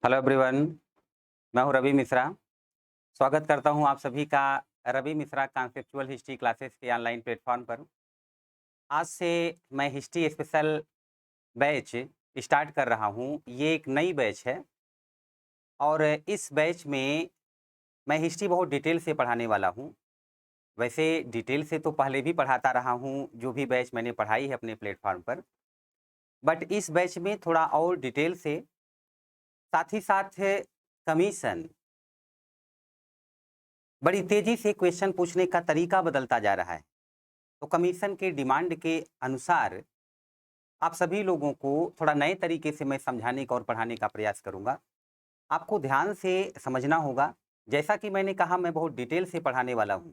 Hello everyone, मैं हूं रवि मिश्रा। स्वागत करता हूं आप सभी का Ravi Mishra conceptual history classes के ऑनलाइन प्लेटफॉर्म पर। आज से मैं हिस्ट्री स्पेशल बैच स्टार्ट कर रहा हूं। ये एक नई बैच है और इस बैच में मैं हिस्ट्री बहुत डिटेल से पढ़ाने वाला हूं। वैसे डिटेल से तो पहले भी पढ़ाता रहा हूं, जो भी बैच मैंने पढ़ाई है अपने प्लेटफॉर्म पर। बट इस बैच में थोड़ा और डिटेल से, साथ ही साथ कमीशन, बड़ी तेजी से क्वेश्चन पूछने का तरीका बदलता जा रहा है। तो कमीशन के डिमांड के अनुसार आप सभी लोगों को थोड़ा नए तरीके से मैं समझाने का और पढ़ाने का प्रयास करूंगा। आपको ध्यान से समझना होगा। जैसा कि मैंने कहा, मैं बहुत डिटेल से पढ़ाने वाला हूं।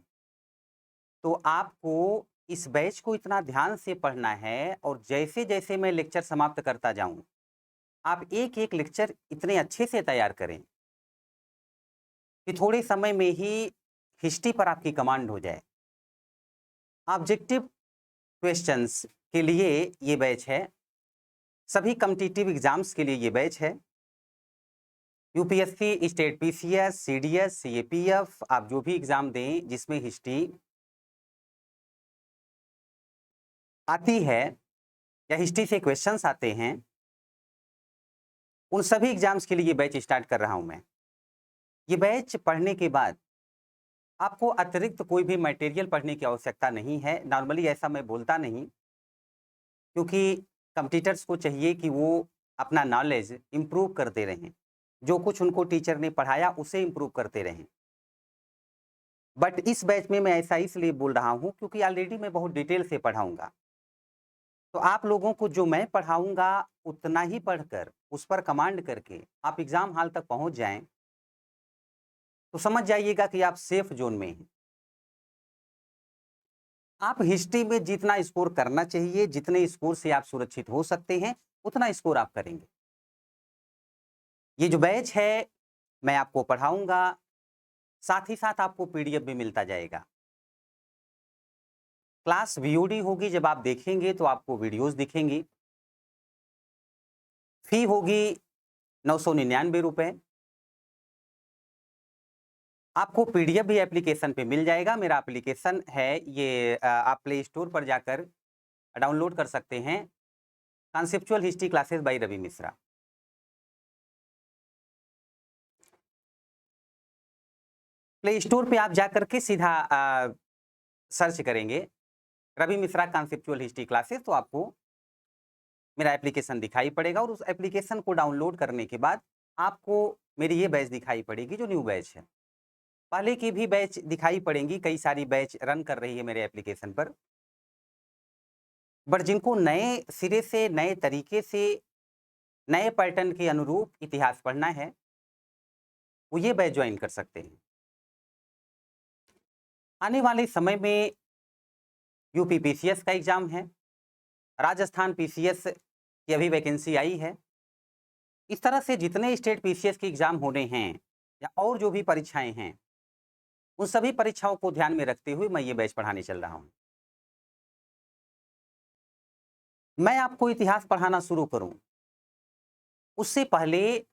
तो आपको इस बैच को इतना ध्यान से पढ़ना है और जैसे जैसे मैं लेक्चर समाप्त करता जाऊं, आप एक एक लेक्चर इतने अच्छे से तैयार करें कि थोड़े समय में ही हिस्ट्री पर आपकी कमांड हो जाए। ऑब्जेक्टिव क्वेश्चंस के लिए ये बैच है। सभी कॉम्पिटिटिव एग्जाम्स के लिए ये बैच है। UPSC, state PCS, CDS, CAPF, आप जो भी एग्जाम दें जिसमें हिस्ट्री आती है या हिस्ट्री से क्वेश्चंस आते हैं, उन सभी एग्जाम्स के लिए ये बैच स्टार्ट कर रहा हूं मैं। ये बैच पढ़ने के बाद आपको अतिरिक्त कोई भी मटेरियल पढ़ने की आवश्यकता नहीं है। नॉर्मली ऐसा मैं बोलता नहीं, क्योंकि कॉम्पिटिटर्स को चाहिए कि वो अपना नॉलेज इम्प्रूव करते रहें। जो कुछ उनको टीचर ने पढ़ाया उसे इम्प्रूव करते रहें। बट इस बैच में मैं ऐसा इसलिए बोल रहा हूं क्योंकि ऑलरेडी मैं बहुत डिटेल से पढ़ाऊंगा। तो आप लोगों को जो मैं पढ़ाऊंगा उतना ही पढ़कर, उस पर कमांड करके आप एग्जाम हॉल तक पहुंच जाएं, तो समझ जाइएगा कि आप सेफ जोन में हैं। आप हिस्ट्री में जितना स्कोर करना चाहिए, जितने स्कोर से आप सुरक्षित हो सकते हैं, उतना स्कोर आप करेंगे। ये जो बैच है, मैं आपको पढ़ाऊंगा, साथ ही साथ आपको पीडीएफ भी मिलता जाएगा। क्लास वीओडी होगी, जब आप देखेंगे तो आपको वीडियोस दिखेंगी। फी होगी 999 रुपए। आपको पीडीएफ भी एप्लीकेशन पे मिल जाएगा। मेरा एप्लीकेशन है ये, आप प्ले स्टोर पर जाकर डाउनलोड कर सकते हैं। Conceptual history classes by Ravi Mishra. Play store पे आप जाकर के सीधा सर्च करेंगे Ravi Mishra conceptual history classes, तो आपको मेरा एप्लीकेशन दिखाई पड़ेगा और उस एप्लीकेशन को डाउनलोड करने के बाद आपको मेरी ये बैच दिखाई पड़ेगी, जो न्यू बैच है। पहले की भी बैच दिखाई पड़ेंगी, कई सारी बैच रन कर रही है मेरे एप्लीकेशन पर। बट जिनको नए सिरे से, नए तरीके से, नए पैटर्न के अनुरूप इतिहास पढ़ना है, वो ये बैच ज्वाइन कर सकते हैं। आने वाले समय में यूपी पीसीएस का एग्जाम है, राजस्थान पीसीएस की अभी वैकेंसी आई है। इस तरह से जितने स्टेट पीसीएस के एग्जाम होने हैं या और जो भी परीक्षाएं हैं, उन सभी परीक्षाओं को ध्यान में रखते हुए मैं ये बैच पढ़ाने चल रहा हूं। मैं आपको इतिहास पढ़ाना शुरू करूं, उससे पहले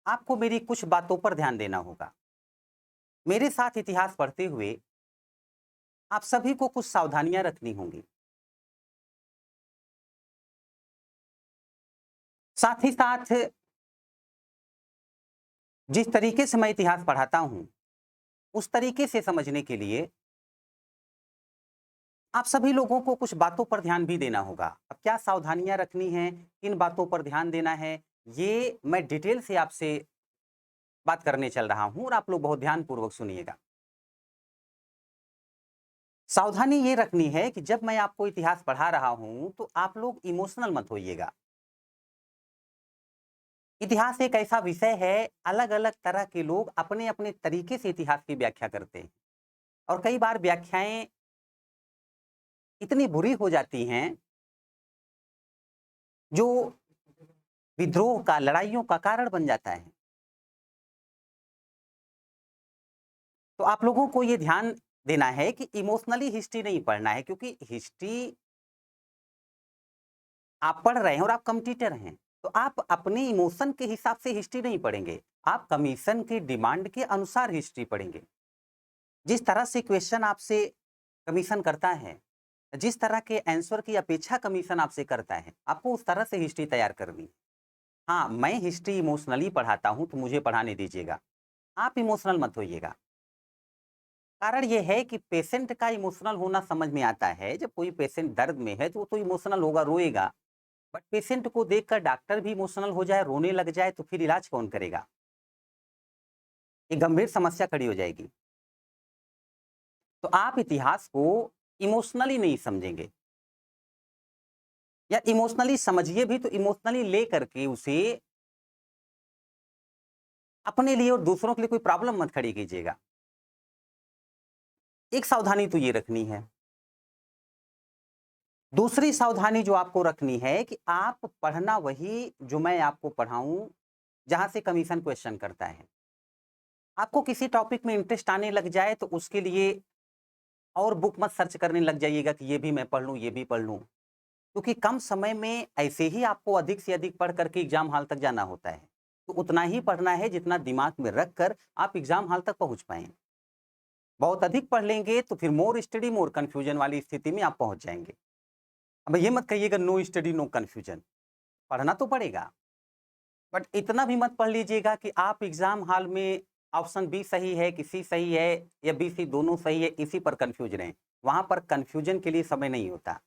आपको मेरी कुछ बातों पर ध्यान देना होगा। मेरे साथ इतिहास पढ़ते हुए आप सभी को कुछ सावधानियां रखनी होंगी। साथ ही साथ जिस तरीके से मैं इतिहास पढ़ाता हूं, उस तरीके से समझने के लिए आप सभी लोगों को कुछ बातों पर ध्यान भी देना होगा। अब क्या सावधानियां रखनी हैं, किन बातों पर ध्यान देना है, ये मैं डिटेल से आपसे बात करने चल रहा हूं और आप लोग बहुत ध्यानपूर्वक सुनिएगा। सावधानी ये रखनी है कि जब मैं आपको इतिहास पढ़ा रहा हूं, तो आप लोग इमोशनल मत होइएगा। इतिहास एक ऐसा विषय है, अलग-अलग तरह के लोग अपने-अपने तरीके से इतिहास की व्याख्या करते हैं और कई बार व्याख्याएँ इतनी बुरी हो जाती हैं, जो विद्रोह का, लड़ाइयों का कारण बन जाता है। तो आप लोगों को ये ध्यान देना है कि इमोशनली हिस्ट्री नहीं पढ़ना है, क्योंकि हिस्ट्री आप पढ़ रहे हैं और आप कॉम्पिटिटर हैं। तो आप अपने इमोशन के हिसाब से हिस्ट्री नहीं पढ़ेंगे, आप कमीशन की डिमांड के अनुसार हिस्ट्री पढ़ेंगे। जिस तरह से क्वेश्चन आपसे कमीशन करता है, जिस तरह के आंसर की अपेक्षा कमीशन आपसे करता है, आपको उस तरह से हिस्ट्री तैयार करनी है। हाँ, मैं हिस्ट्री इमोशनली पढ़ाता हूँ तो मुझे पढ़ाने दीजिएगा, आप इमोशनल मत होइएगा। कारण ये है कि पेशेंट का इमोशनल होना समझ में आता है, जब कोई पेशेंट दर्द में है तो वो तो इमोशनल होगा, रोएगा। बट पेशेंट को देखकर डॉक्टर भी इमोशनल हो जाए, रोने लग जाए तो फिर इलाज कौन करेगा? एक गंभीर समस्या खड़ी हो जाएगी। तो आप इतिहास को इमोशनली नहीं समझेंगे, या इमोशनली समझिए भी तो इमोशनली ले करके उसे अपने लिए और दूसरों के लिए कोई प्रॉब्लम मत खड़ी कीजिएगा। एक सावधानी तो ये रखनी है। दूसरी सावधानी जो आपको रखनी है कि आप पढ़ना वही जो मैं आपको पढ़ाऊं, जहां से कमीशन क्वेश्चन करता है। आपको किसी टॉपिक में इंटरेस्ट आने लग जाए तो उसके लिए और बुक मत सर्च करने लग जाइएगा कि ये भी मैं पढ़ लूँ, ये भी पढ़ लूँ। क्योंकि कम समय में ऐसे ही आपको अधिक से अधिक पढ़ करके एग्ज़ाम हॉल तक जाना होता है। तो उतना ही पढ़ना है जितना दिमाग में रख कर आप एग्ज़ाम हॉल तक पहुँच पाएँ। बहुत अधिक पढ़ लेंगे तो फिर मोर स्टडी मोर कन्फ्यूजन वाली स्थिति में आप पहुँच जाएँगे। अब ये मत कहिएगा नो स्टडी नो कन्फ्यूजन, पढ़ना तो पड़ेगा। बट इतना भी मत पढ़ लीजिएगा कि आप एग्ज़ाम हॉल में ऑप्शन बी सही है कि सी सही है या बी सी दोनों सही है, इसी पर कन्फ्यूज़ रहें। वहाँ पर कन्फ्यूजन के लिए समय नहीं होता।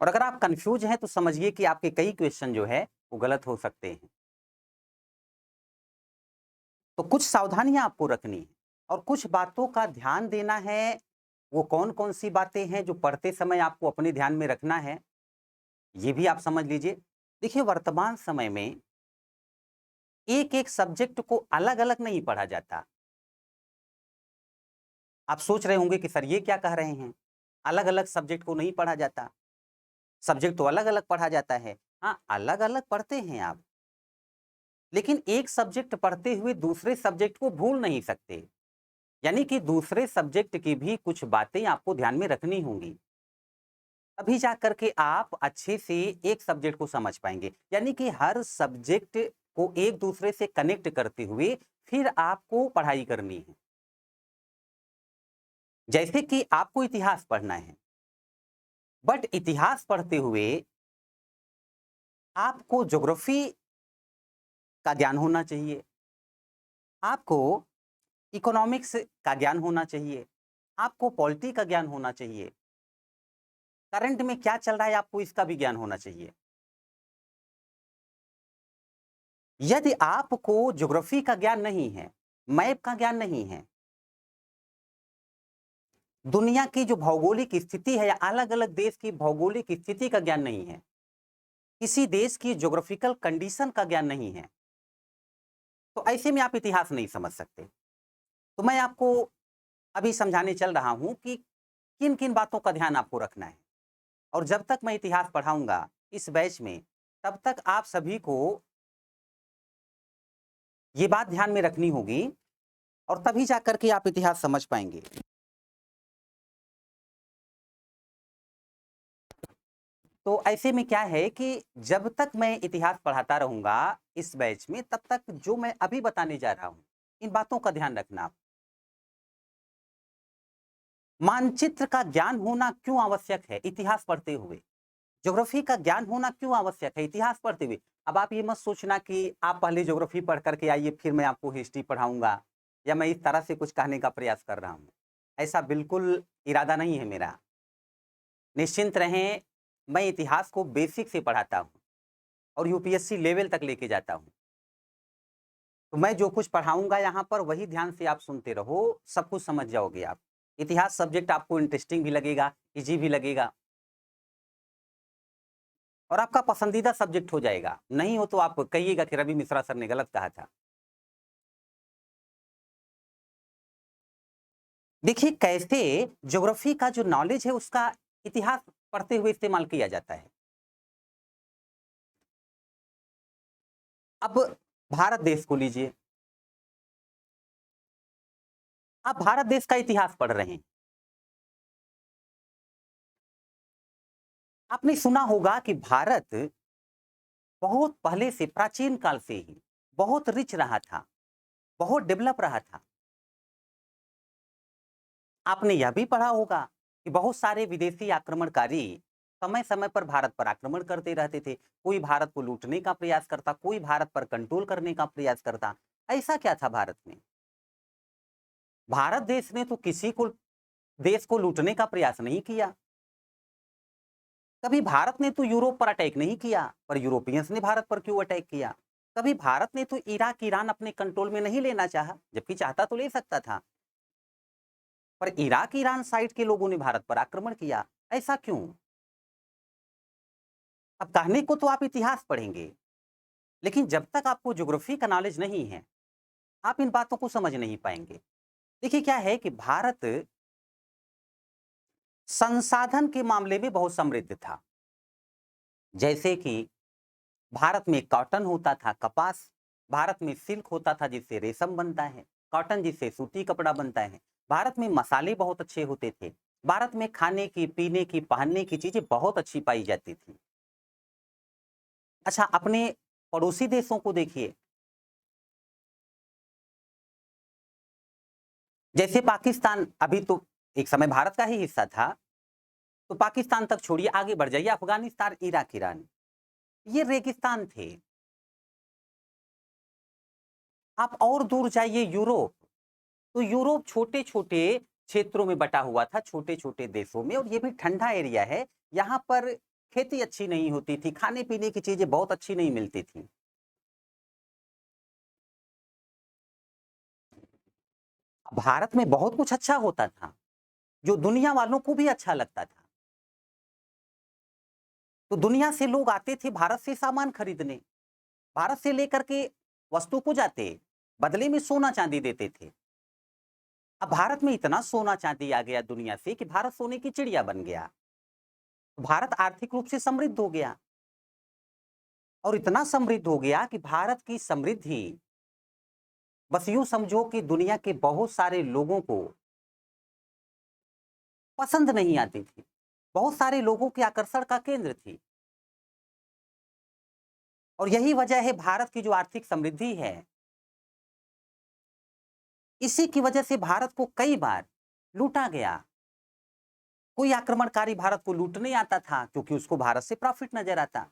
और अगर आप कन्फ्यूज़ हैं तो समझिए कि आपके कई क्वेश्चन जो है वो गलत हो सकते हैं। तो कुछ सावधानियाँ आपको रखनी है और कुछ बातों का ध्यान देना है। वो कौन-कौन सी बातें हैं जो पढ़ते समय आपको अपने ध्यान में रखना है, ये भी आप समझ लीजिए। देखिए वर्तमान समय में एक-एक सब्जेक्ट को अलग-अलग नहीं पढ़ा जाता। आप सोच रहे होंगे कि सर ये क्या कह रहे हैं? अलग-अलग सब्जेक्ट को नहीं पढ़ा जाता। सब्जेक्ट तो अलग-अलग पढ़ा जाता है। हाँ, अलग-अलग पढ़ते हैं आप, लेकिन एक सब्जेक्ट पढ़ते हुए दूसरे सब्जेक्ट को भूल नहीं सकते। यानी कि दूसरे सब्जेक्ट की भी कुछ बातें आपको ध्यान में रखनी होंगी। तभी जा कर के आप अच्छे से एक सब्जेक्ट को समझ पाएँगे। यानी कि हर सब्जेक्ट को एक दूसरे से कनेक्ट करते हुए फिर आपको पढ़ाई करनी है। जैसे कि आपको इतिहास पढ़ना है, बट इतिहास पढ़ते हुए आपको ज्योग्राफी का ज्ञान होना चाहिए, आपको इकोनॉमिक्स का ज्ञान होना चाहिए, आपको पॉलिटी का ज्ञान होना चाहिए, करंट में क्या चल रहा है आपको इसका भी ज्ञान होना चाहिए। यदि आपको ज्योग्राफी का ज्ञान नहीं है, मैप का ज्ञान नहीं है, दुनिया की जो भौगोलिक स्थिति है या अलग-अलग देश की भौगोलिक स्थिति का ज्ञान नहीं है, किसी देश की ज्योग्राफिकल कंडीशन का ज्ञान नहीं है, तो ऐसे में आप इतिहास नहीं समझ सकते। तो मैं आपको अभी समझाने चल रहा हूं कि किन-किन बातों का ध्यान आपको रखना है। और जब तक मैं इतिहास पढ़ाऊंगा इस बैच में, तब तक आप सभी को ये बात ध्यान में रखनी होगी और तभी जाकर के आप इतिहास समझ पाएंगे। तो ऐसे में क्या है कि जब तक मैं इतिहास पढ़ाता रहूंगा इस बैच में, तब तक जो मैं अभी बताने जा रहा हूं, इन बातों का ध्यान रखना आप। मानचित्र का ज्ञान होना क्यों आवश्यक है इतिहास पढ़ते हुए? ज्योग्राफी का ज्ञान होना क्यों आवश्यक है इतिहास पढ़ते हुए? अब आप ये मत सोचना कि आप पहले ज्योग्राफी पढ़ करके आइए फिर मैं आपको हिस्ट्री पढ़ाऊंगा, या मैं इस तरह से कुछ कहने का प्रयास कर रहा हूँ। ऐसा बिल्कुल इरादा नहीं है मेरा। निश्चिंत रहें, मैं इतिहास को बेसिक से पढ़ाता हूँ और यूपीएससी लेवल तक लेके जाता हूँ। तो मैं जो कुछ पढ़ाऊँगा यहाँ पर वही ध्यान से आप सुनते रहो, सब कुछ समझ जाओगे आप। इतिहास सब्जेक्ट आपको इंटरेस्टिंग भी लगेगा, ईज़ी भी लगेगा और आपका पसंदीदा सब्जेक्ट हो जाएगा। नहीं हो तो आप कहिएगा कि रवि मिश्रा सर ने गलत कहा था। देखिए कैसे ज्योग्राफी का जो नॉलेज है उसका इतिहास पढ़ते हुए इस्तेमाल किया जाता है। अब भारत देश को लीजिए, आप भारत देश का इतिहास पढ़ रहे हैं। आपने सुना होगा कि भारत बहुत पहले से, प्राचीन काल से ही बहुत रिच रहा था, बहुत डेवलप रहा था। आपने यह भी पढ़ा होगा कि बहुत सारे विदेशी आक्रमणकारी समय-समय पर भारत पर आक्रमण करते रहते थे। कोई भारत को लूटने का प्रयास करता, कोई भारत पर कंट्रोल करने का प्रयास करता। ऐसा क्या था भारत में? भारत देश ने तो किसी को देश को लूटने का प्रयास नहीं किया। कभी भारत ने तो यूरोप पर अटैक नहीं किया, पर यूरोपियंस ने भारत पर क्यों अटैक किया? कभी भारत ने तो इराक, ईरान अपने कंट्रोल में नहीं लेना चाहा, जबकि चाहता तो ले सकता था। पर इराक, ईरान साइड के लोगों ने भारत पर आक्रमण किया। ऐसा क्यों? अब कहने को तो आप इतिहास पढ़ेंगे, लेकिन जब तक आपको ज्योग्राफी का नॉलेज नहीं है, आप इन बातों को समझ नहीं पाएंगे। देखिए क्या है कि भारत संसाधन के मामले में बहुत समृद्ध था। जैसे कि भारत में कॉटन होता था, कपास, भारत में सिल्क होता था जिससे रेशम बनता है, कॉटन जिससे सूती कपड़ा बनता है। भारत में मसाले बहुत अच्छे होते थे। भारत में खाने की, पीने की, पहनने की चीजें बहुत अच्छी पाई जाती थी। अच्छा, अपने पड़ोसी देशों को देखिए, जैसे पाकिस्तान, अभी तो एक समय भारत का ही हिस्सा था, तो पाकिस्तान तक छोड़िए, आगे बढ़ जाइए, अफगानिस्तान, इराक, ईरान, ये रेगिस्तान थे। आप और दूर जाइए, यूरोप, तो यूरोप छोटे-छोटे क्षेत्रों में बटा हुआ था, छोटे-छोटे देशों में, और ये भी ठंडा एरिया है। यहाँ पर खेती अच्छी नहीं होती थी, खाने-पीने की चीजें बहुत अच्छी नहीं मिलती थी। भारत में बहुत कुछ अच्छा होता था, जो दुनिया वालों को भी अच्छा लगता था। तो दुनिया से लोग आते थे भारत से सामान खरीदने, भारत से लेकर के वस्तु को जाते, बदले में सोना चांदी देते थे। अब भारत में इतना सोना चांदी आ गया दुनिया से कि भारत सोने की चिड़िया बन गया। भारत आर्थिक रूप से समृद्ध हो गया, और इतना समृद्ध हो गया कि भारत की समृद्धि, बस यूं समझो कि दुनिया के बहुत सारे लोगों को पसंद नहीं आती थी, बहुत सारे लोगों के आकर्षण का केंद्र थी। और यही वजह है भारत की जो आर्थिक समृद्धि है, इसी की वजह से भारत को कई बार लूटा गया। कोई आक्रमणकारी भारत को लूटने आता था क्योंकि उसको भारत से प्रॉफिट नजर आता।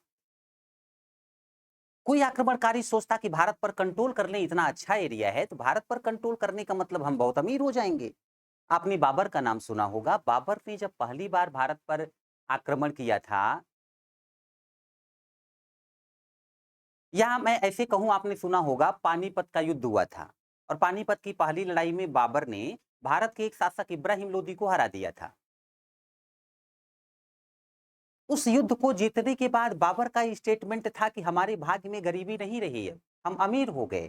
कोई आक्रमणकारी सोचता कि भारत पर कंट्रोल कर लें, इतना अच्छा एरिया है, तो भारत पर कंट्रोल करने का मतलब हम बहुत अमीर हो जाएंगे। आपने बाबर का नाम सुना होगा। बाबर ने जब पहली बार भारत पर आक्रमण किया था, या मैं ऐसे कहूं, आपने सुना होगा पानीपत का युद्ध हुआ था, और पानीपत की पहली लड़ाई में बाबर ने भारत के एक शासक इब्राहिम लोदी को हरा दिया था। उस युद्ध को जीतने के बाद बाबर का स्टेटमेंट था कि हमारे भाग्य में गरीबी नहीं रही है, हम अमीर हो गए।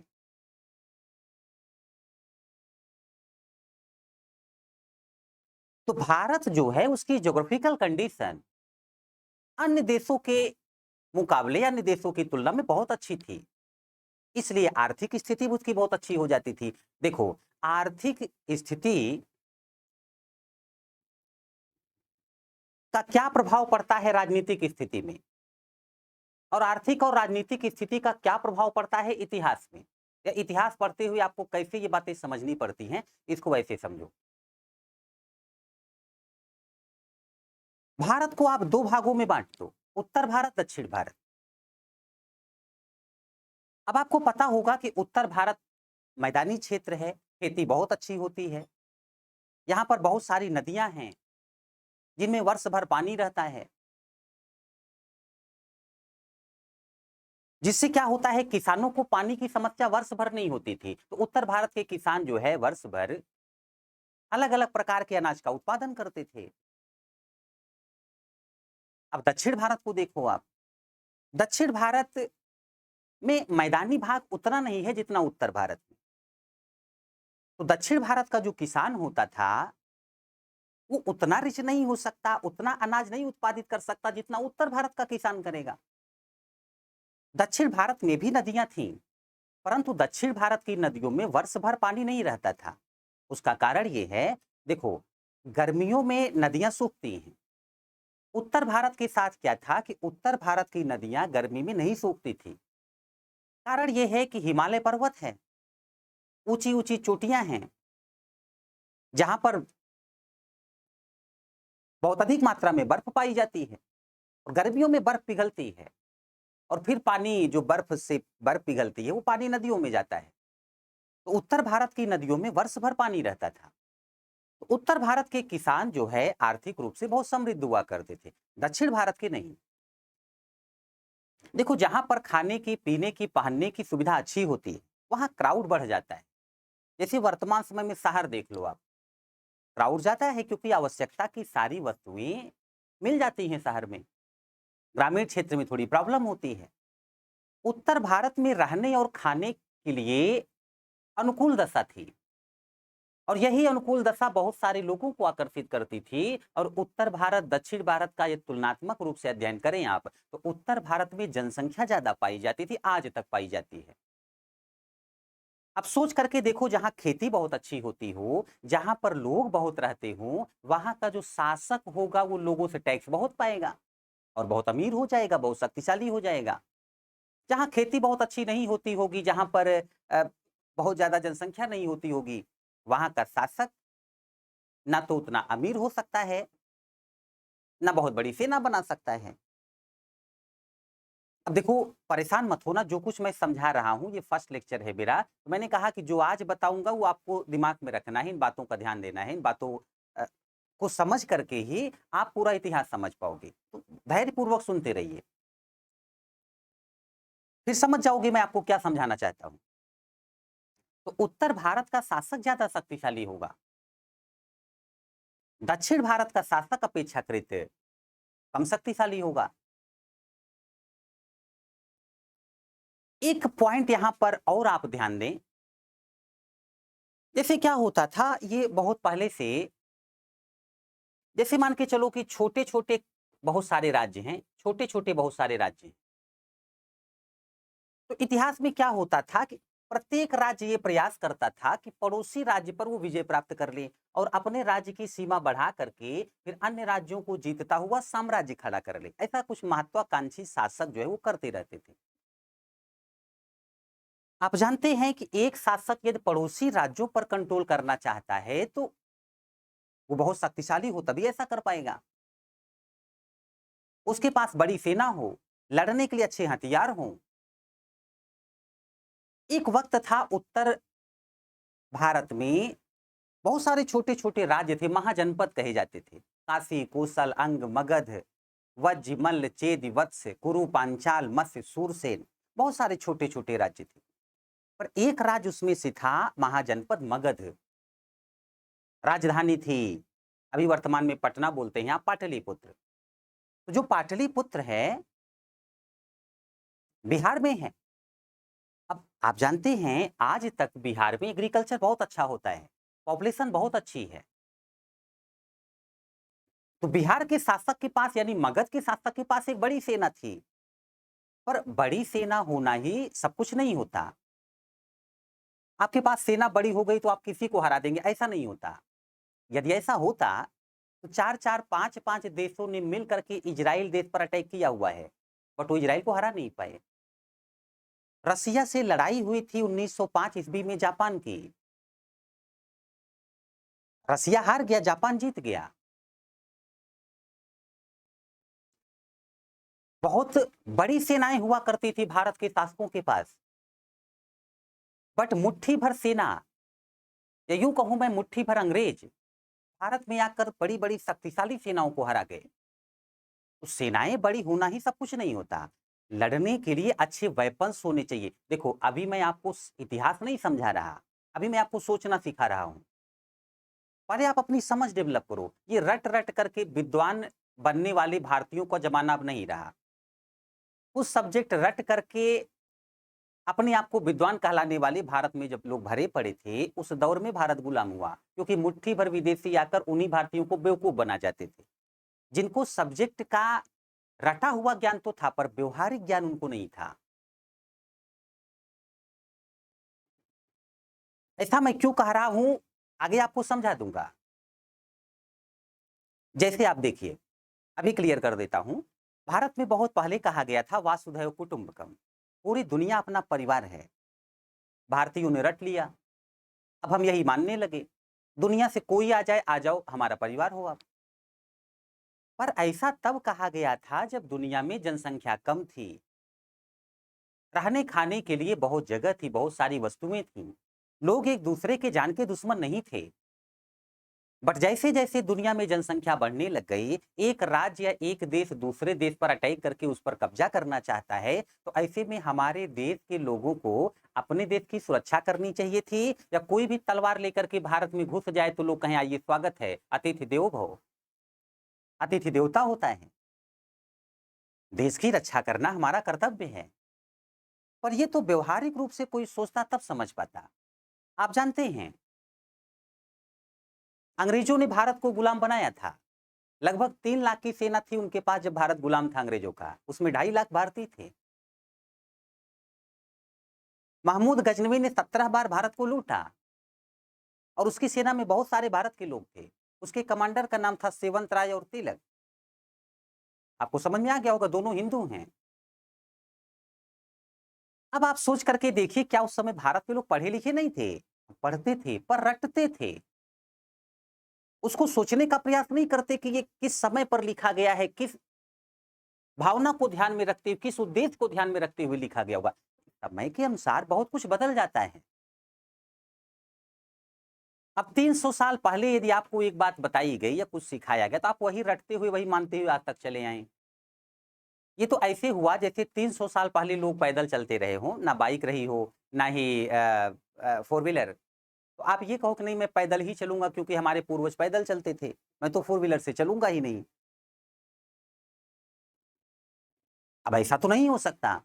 तो भारत जो है, उसकी ज्योग्राफिकल कंडीशन अन्य देशों के मुकाबले, अन्य देशों की तुलना में बहुत अच्छी थी, इसलिए आर्थिक स्थिति भी उसकी बहुत अच्छी हो जाती थी। देखो, आर्थिक स्थिति का क्या प्रभाव पड़ता है राजनीतिक स्थिति में, और आर्थिक और राजनीतिक स्थिति का क्या प्रभाव पड़ता है इतिहास में। या इतिहास पढ़ते हुए आपको कैसे ये बातें समझनी पड़ती हैं, इसको वैसे समझो। भारत को आप दो भागों में बांट दो, उत्तर भारत, दक्षिण भारत। अब आपको पता होगा कि उत्तर भारत मैदानी क्षेत्र है, खेती बहुत अच्छी होती है, यहाँ पर बहुत सारी नदियां हैं जिनमें वर्ष भर पानी रहता है, जिससे क्या होता है, किसानों को पानी की समस्या वर्ष भर नहीं होती थी। तो उत्तर भारत के किसान जो है, वर्ष भर अलग अलग प्रकार के अनाज का उत्पादन करते थे। अब दक्षिण भारत को देखो आप, दक्षिण भारत में मैदानी भाग उतना नहीं है जितना उत्तर भारत में। तो दक्षिण भारत का जो किसान होता था, वो उतना रिच नहीं हो सकता, उतना अनाज नहीं उत्पादित कर सकता जितना उत्तर भारत का किसान करेगा। दक्षिण भारत में भी नदियां थीं, परंतु दक्षिण भारत की नदियों में वर्ष भर पानी नहीं रहता था। उसका कारण ये है, देखो, गर्मियों में नदियां सूखती हैं, उत्तर भारत के साथ क्या था कि उत्तर भारत की नदियां गर्मी में नहीं सूखती थी। कारण ये है कि हिमालय पर्वत है, ऊंची ऊंची चोटियां हैं, जहां पर बहुत अधिक मात्रा में बर्फ पाई जाती है और गर्मियों में बर्फ पिघलती है और फिर पानी जो बर्फ से बर्फ पिघलती है वो पानी नदियों में जाता है। तो उत्तर भारत की नदियों में वर्ष भर पानी रहता था। तो उत्तर भारत के किसान जो है आर्थिक रूप से बहुत समृद्ध हुआ करते थे, दक्षिण भारत के नहीं। देखो, जहां पर खाने की, पीने की, पहनने की सुविधा अच्छी होती है, वहां क्राउड बढ़ जाता है। जैसे वर्तमान समय में शहर देख लो आप, क्राउड जाता है क्योंकि आवश्यकता की सारी वस्तुएं मिल जाती हैं शहर में। ग्रामीण क्षेत्र में थोड़ी प्रॉब्लम होती है। उत्तर भारत में रहने और खाने के लिए अनुकूल दशा थी और यही अनुकूल दशा बहुत सारे लोगों को आकर्षित करती थी। और उत्तर भारत दक्षिण भारत का ये तुलनात्मक रूप से अध्ययन करें आप, तो उत्तर भारत में जनसंख्या ज्यादा पाई जाती थी, आज तक पाई जाती है। अब सोच करके देखो, जहां खेती बहुत अच्छी होती हो, जहां पर लोग बहुत रहते हो, वहां का जो शासक होगा वो लोगों से टैक्स बहुत पाएगा और बहुत अमीर हो जाएगा, बहुत शक्तिशाली हो जाएगा। जहाँ खेती बहुत अच्छी नहीं होती होगी, जहाँ पर बहुत ज़्यादा जनसंख्या नहीं होती होगी, वहाँ का शासक ना तो उतना अमीर हो सकता है, ना बहुत बड़ी सेना बना सकता है। अब देखो, परेशान मत होना, जो कुछ मैं समझा रहा हूँ ये फर्स्ट लेक्चर है मेरा। तो मैंने कहा कि जो आज बताऊँगा वो आपको दिमाग में रखना है, इन बातों का ध्यान देना है, इन बातों अ, को समझ करके ही आप पूरा इतिहास समझ पाओगे। तो धैर्यपूर्वक सुनते रहिए, फिर समझ जाओगे मैं आपको क्या समझाना चाहता हूँ। तो उत्तर भारत का शासक ज़्यादा शक्तिशाली होगा, दक्षिण भारत का शासक अपेक्षाकृत कम शक्तिशाली होगा। एक पॉइंट यहां पर और आप ध्यान दें, जैसे क्या होता था ये बहुत पहले से, जैसे मान के चलो कि छोटे छोटे बहुत सारे राज्य हैं, छोटे छोटे बहुत सारे राज्य हैं। तो इतिहास में क्या होता था कि प्रत्येक राज्य ये प्रयास करता था कि पड़ोसी राज्य पर वो विजय प्राप्त कर ले और अपने राज्य की सीमा बढ़ा करके फिर अन्य राज्यों को जीतता हुआ साम्राज्य खड़ा कर ले। ऐसा कुछ महत्वाकांक्षी शासक जो है वो करते रहते थे। आप जानते हैं कि एक शासक यदि पड़ोसी राज्यों पर कंट्रोल करना चाहता है तो वो बहुत शक्तिशाली हो, तभी ऐसा कर पाएगा। उसके पास बड़ी सेना हो, लड़ने के लिए अच्छे हथियार हों। एक वक्त था उत्तर भारत में बहुत सारे छोटे-छोटे राज्य थे, महाजनपद कहे जाते थे। काशी, कोसल, अंग, मगध, वज्ज, मल्ल, चेद, वत्स, कुरु, पांचाल, मत्स्य, सूरसेन, बहुत सारे छोटे-छोटे राज्य थे। पर एक राज्य उसमें से था महाजनपद मगध, राजधानी थी, अभी वर्तमान में पटना बोलते हैं यहाँ, पाटलिपुत्र। तो जो पाटलिपुत्र है, बिहार में है। अब आप जानते हैं आज तक बिहार में एग्रीकल्चर बहुत अच्छा होता है, पॉपुलेशन बहुत अच्छी है। तो बिहार के शासक के पास यानी मगध के शासक के पास एक बड़ी सेना थी। पर बड़ी सेना होना ही सब कुछ नहीं होता। आपके पास सेना बड़ी हो गई तो आप किसी को हरा देंगे, ऐसा नहीं होता। यदि ऐसा होता तो 4-4 5-5 देशों ने मिल करके इज़राइल देश पर अटैक किया हुआ है, बट वो इज़राइल को हरा नहीं पाए। रसिया से लड़ाई हुई थी 1905 ईस्वी में जापान की। रसिया हार गया, जापान जीत गया। बहुत बड़ी सेनाएं हुआ करती थी भारत के शासकों के पास, बट मुट्ठी भर सेना, या यूं कहूं मैं मुट्ठी भर अंग्रेज भारत में आकर बड़ी-बड़ी शक्तिशाली सेनाओं को हरा गए। तो सेनाएं बड़ी होना ही सब कुछ नहीं होता। लड़ने के लिए अच्छे वेपन्स होने चाहिए। देखो, अभी मैं आपको इतिहास नहीं समझा रहा, अभी मैं आपको सोचना सिखा रहा हूँ। पहले आप अपनी समझ डेवलप करो। ये रट-रट करके विद्वान बनने वाले भारतीयों का ज़माना अब नहीं रहा। कुछ सब्जेक्ट रट करके अपने आप को विद्वान कहलाने वाले भारत में जब लोग भरे पड़े थे, उस दौर में भारत गुलाम हुआ, क्योंकि मुट्ठी भर विदेशी आकर उन्हीं भारतीयों को बेवकूफ़ बना जाते थे। जिनको सब्जेक्ट का रटा हुआ ज्ञान तो था, पर व्यवहारिक ज्ञान उनको नहीं था। ऐसा मैं क्यों कह रहा हूँ, आगे आपको समझा दूँगा। जैसे आप देखिए, अभी क्लियर कर देता हूँ। भारत में बहुत पहले कहा गया था वासुधैव कुटुंबकम, पूरी दुनिया अपना परिवार है। भारतीयों ने रट लिया, अब हम यही मानने लगे, दुनिया से कोई आ जाए, आ जाओ, हमारा परिवार हो आप। पर ऐसा तब कहा गया था जब दुनिया में जनसंख्या कम थी, रहने खाने के लिए बहुत जगह थी, बहुत सारी वस्तुएं थीं। लोग एक दूसरे के जान के दुश्मन नहीं थे। बट जैसे जैसे दुनिया में जनसंख्या बढ़ने लग गई, एक राज्य या एक देश दूसरे देश पर अटैक करके उस पर कब्जा करना चाहता है, तो ऐसे में हमारे देश के लोगों को अपने देश की सुरक्षा करनी चाहिए थी, या कोई भी तलवार लेकर के भारत में घुस जाए तो लोग कहें आइए स्वागत है, अतिथि देवो भव, अतिथि देवता होता है। देश की रक्षा करना हमारा कर्तव्य है। पर ये तो व्यवहारिक रूप से कोई सोचता तब समझ पाता। आप जानते हैं, अंग्रेजों ने भारत को गुलाम बनाया था। लगभग 3 लाख की सेना थी उनके पास जब भारत गुलाम था अंग्रेजों का, उसमें 2.5 लाख भारतीय थे। महमूद गजनवी ने 17 बार भारत को लूटा और उसकी सेना में बहुत सारे भारत के लोग थे। उसके कमांडर का नाम था सेवंत राय और तिलक। आपको समझ में आ गया होगा, दोनों हिंदू हैं। अब आप सोच करके देखिए, क्या उस समय भारत के लोग पढ़े लिखे नहीं थे? पढ़ते थे पर रटते थे। उसको सोचने का प्रयास नहीं करते कि ये किस समय पर लिखा गया है, किस भावना को ध्यान में रखते हुए, किस उद्देश्य को ध्यान में रखते हुए लिखा गया होगा। समय के अनुसार बहुत कुछ बदल जाता है। अब 300 साल पहले यदि आपको एक बात बताई गई या कुछ सिखाया गया, तो आप वही रटते हुए, वही मानते हुए आज तक चले आए। ये तो ऐसे हुआ जैसे 300 साल पहले लोग पैदल चलते रहे हों, ना बाइक रही हो, ना ही फोर व्हीलर। तो आप ये कहो कि नहीं मैं पैदल ही चलूंगा क्योंकि हमारे पूर्वज पैदल चलते थे, मैं तो फोर व्हीलर से चलूंगा ही नहीं। अब ऐसा तो नहीं हो सकता।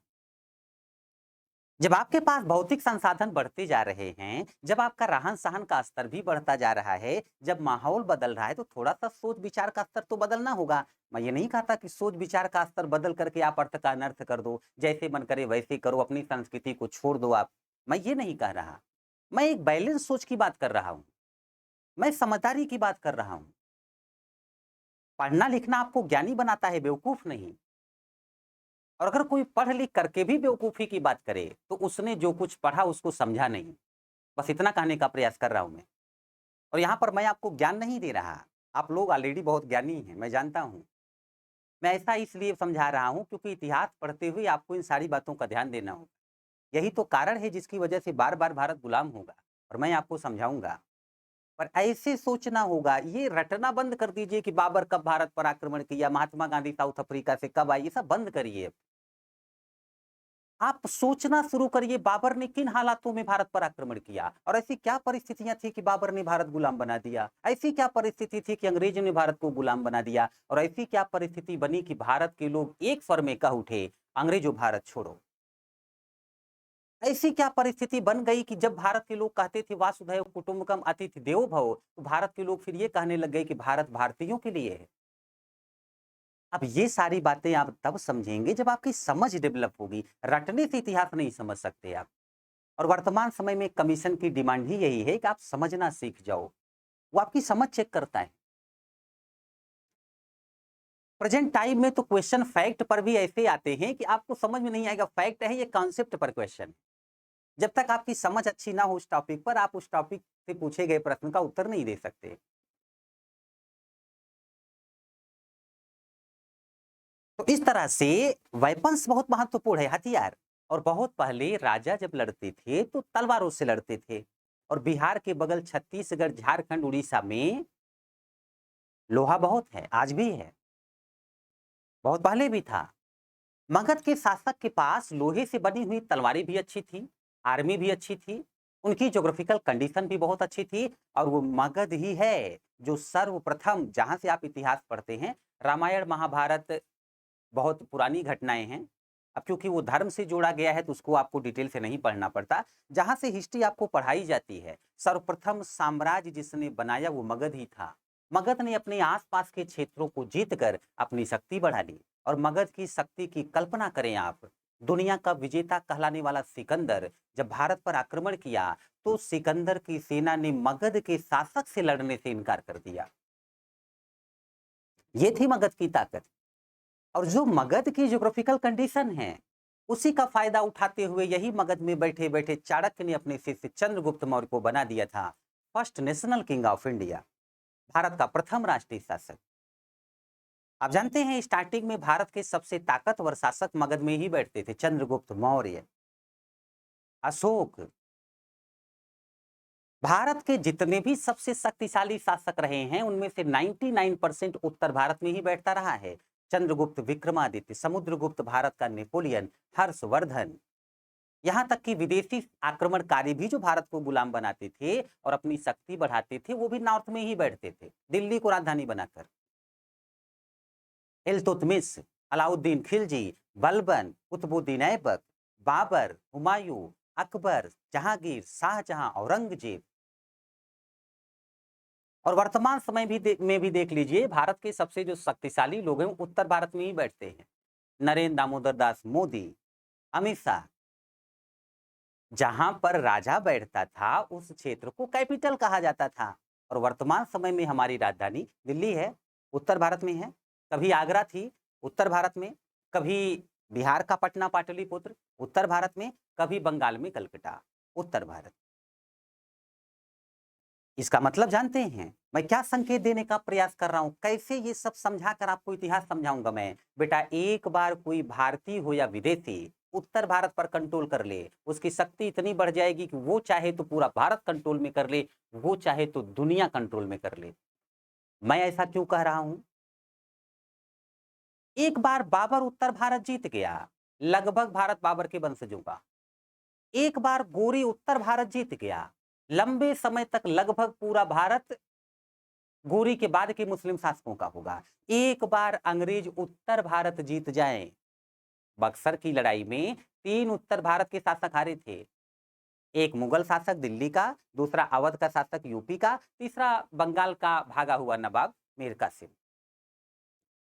जब आपके पास भौतिक संसाधन बढ़ते जा रहे हैं, जब आपका रहन-सहन का स्तर भी बढ़ता जा रहा है, जब माहौल बदल रहा है, तो थोड़ा-सा सोच-विचार का स्तर तो बदलना होगा। मैं ये नहीं कहता कि सोच-विचार का स्तर बदल करके आप अर्थ का अनर्थ कर दो, जैसे मन करे वैसे करो, अपनी संस्कृति को छोड़ दो आप। मैं ये नहीं कह रहा। मैं एक बैलेंस सोच की बात कर रहा हूँ। मैं समझदारी की बात कर रहा हूँ। पढ़ना-लिखना आपको ज्ञानी बनाता है, बेवकूफ नहीं। और अगर कोई पढ़ लिख करके भी बेवकूफ़ी की बात करे, तो उसने जो कुछ पढ़ा उसको समझा नहीं। बस इतना कहने का प्रयास कर रहा हूँ मैं। और यहाँ पर मैं आपको ज्ञान नहीं दे रहा। आप लोग ऑलरेडी बहुत ज्ञानी हैं, मैं जानता हूँ। मैं ऐसा इसलिए समझा रहा हूँ क्योंकि इतिहास पढ़ते हुए आपको इन सारी बातों का ध्यान देना होगा। यही तो कारण है जिसकी वजह से बार-बार भारत गुलाम होगा और मैं आपको समझाऊँगा। पर ऐसे सोचना होगा, ये रटना बंद कर दीजिए कि बाबर कब भारत पर आक्रमण किया, महात्मा गांधी साउथ अफ्रीका से कब आए, ये सब बंद करिए। आप सोचना शुरू करिए बाबर ने किन हालातों में भारत पर आक्रमण किया और ऐसी क्या परिस्थितियां थी कि बाबर ने भारत गुलाम बना दिया। ऐसी क्या परिस्थिति थी कि अंग्रेजों ने भारत को गुलाम बना दिया और ऐसी क्या परिस्थिति बनी कि भारत के लोग एक स्वर में कह उठे अंग्रेजों भारत छोड़ो। ऐसी क्या परिस्थिति बन गई कि जब भारत के लोग कहते थे वासुधैव कुटुंबकम अतिथि देवो भव, तो भारत के लोग फिर ये कहने लग गए कि भारत भारतीयों के लिए है। अब ये सारी बातें आप तब समझेंगे जब आपकी समझ डेवलप होगी। रटने से इतिहास नहीं समझ सकते आप। और वर्तमान समय में कमीशन की डिमांड ही यही है कि आप समझना सीख जाओ। वो आपकी समझ चेक करता है। प्रेजेंट टाइम में तो क्वेश्चन फैक्ट पर भी ऐसे आते हैं कि आपको समझ में नहीं आएगा फैक्ट है ये कॉन्सेप्ट पर क्वेश्चन। जब तक आपकी समझ अच्छी ना हो उस टॉपिक पर, आप उस टॉपिक से पूछे गए प्रश्न का उत्तर नहीं दे सकते। तो इस तरह से वेपन्स बहुत महत्वपूर्ण है, हथियार। और बहुत पहले राजा जब लड़ते थे तो तलवारों से लड़ते थे। और बिहार के बगल छत्तीसगढ़, झारखंड, उड़ीसा में लोहा बहुत है, आज भी है, बहुत पहले भी था। मगध के शासक के पास लोहे से बनी हुई तलवारें भी अच्छी थी, आर्मी भी अच्छी थी, उनकी ज्योग्राफिकल कंडीशन भी बहुत अच्छी थी। और वो मगध ही है जो सर्वप्रथम, जहां से आप इतिहास पढ़ते हैं, रामायण महाभारत बहुत पुरानी घटनाएं हैं। अब क्योंकि वो धर्म से जोड़ा गया है तो उसको आपको डिटेल से नहीं पढ़ना पड़ता। जहां से हिस्ट्री आपको पढ़ाई जाती है, सर्वप्रथम साम्राज्य जिसने बनाया वो मगध ही था। मगध ने अपने आसपास के क्षेत्रों को जीतकर अपनी शक्ति बढ़ा ली। और मगध की शक्ति की कल्पना करें आप, दुनिया का विजेता कहलाने वाला सिकंदर जब भारत पर आक्रमण किया, तो सिकंदर की सेना ने मगध के शासक से लड़ने से इनकार कर दिया। ये थी मगध की ताकत। और जो मगध की ज्योग्राफिकल कंडीशन है, उसी का फायदा उठाते हुए यही मगध में बैठे बैठे चाणक्य ने अपने शिष्य चंद्रगुप्त मौर्य को बना दिया था first national king of India, Bharat का प्रथम राष्ट्रीय शासक। आप जानते हैं स्टार्टिंग में भारत के सबसे ताकतवर शासक मगध में ही बैठते थे, चंद्रगुप्त मौर्य, अशोक। भारत के जितने भी सबसे शक्तिशाली शासक रहे हैं उनमें से 99% उत्तर भारत में ही बैठता रहा है। चंद्रगुप्त, विक्रमादित्य, समुद्रगुप्त, भारत का नेपोलियन, हर्षवर्धन, यहाँ तक कि विदेशी आक्रमणकारी भी जो भारत को गुलाम बनाते थे और अपनी शक्ति बढ़ाते थे, वो भी नॉर्थ में ही बैठते थे, दिल्ली को राजधानी बनाकर। इल्तुतमिश, अलाउद्दीन खिलजी, बलबन, कुतुबुद्दीन ऐबक, बाबर, हुमायूं, अकबर, जहांगीर, शाहजहां, औरंगजेब। और वर्तमान समय में भी देख लीजिए, भारत के सबसे जो शक्तिशाली लोग हैं वो उत्तर भारत में ही बैठते हैं। नरेंद्र दामोदर दास मोदी, अमित शाह। जहां पर राजा बैठता था उस क्षेत्र को कैपिटल कहा जाता था। और वर्तमान समय में हमारी राजधानी दिल्ली है, उत्तर भारत में है। कभी आगरा थी, उत्तर भारत में। कभी बिहार का पटना पाटलिपुत्र, उत्तर भारत में। कभी बंगाल में कलकत्ता, उत्तर भारत। इसका मतलब जानते हैं मैं क्या संकेत देने का प्रयास कर रहा हूं, कैसे ये सब समझाकर आपको इतिहास समझाऊंगा मैं। बेटा, एक बार कोई भारतीय हो या विदेशी उत्तर भारत पर कंट्रोल कर ले, उसकी शक्ति इतनी बढ़ जाएगी कि वो चाहे तो पूरा भारत कंट्रोल में कर ले, वो चाहे तो दुनिया कंट्रोल में कर ले। मैं ऐसा क्यों कह रहा हूं? एक बार बाबर उत्तर भारत जीत गया, लगभग भारत बाबर के वंशजों का। एक बार गोरी उत्तर भारत जीत गया, लंबे समय तक लगभग पूरा भारत गोरी के बाद के मुस्लिम शासकों का होगा। एक बार अंग्रेज उत्तर भारत जीत जाएं, बक्सर की लड़ाई में 3 उत्तर भारत के शासक हारे थे। एक मुगल शासक दिल्ली का, दूसरा अवध का शासक यूपी का, तीसरा बंगाल का भागा हुआ नवाब मीर कासिम।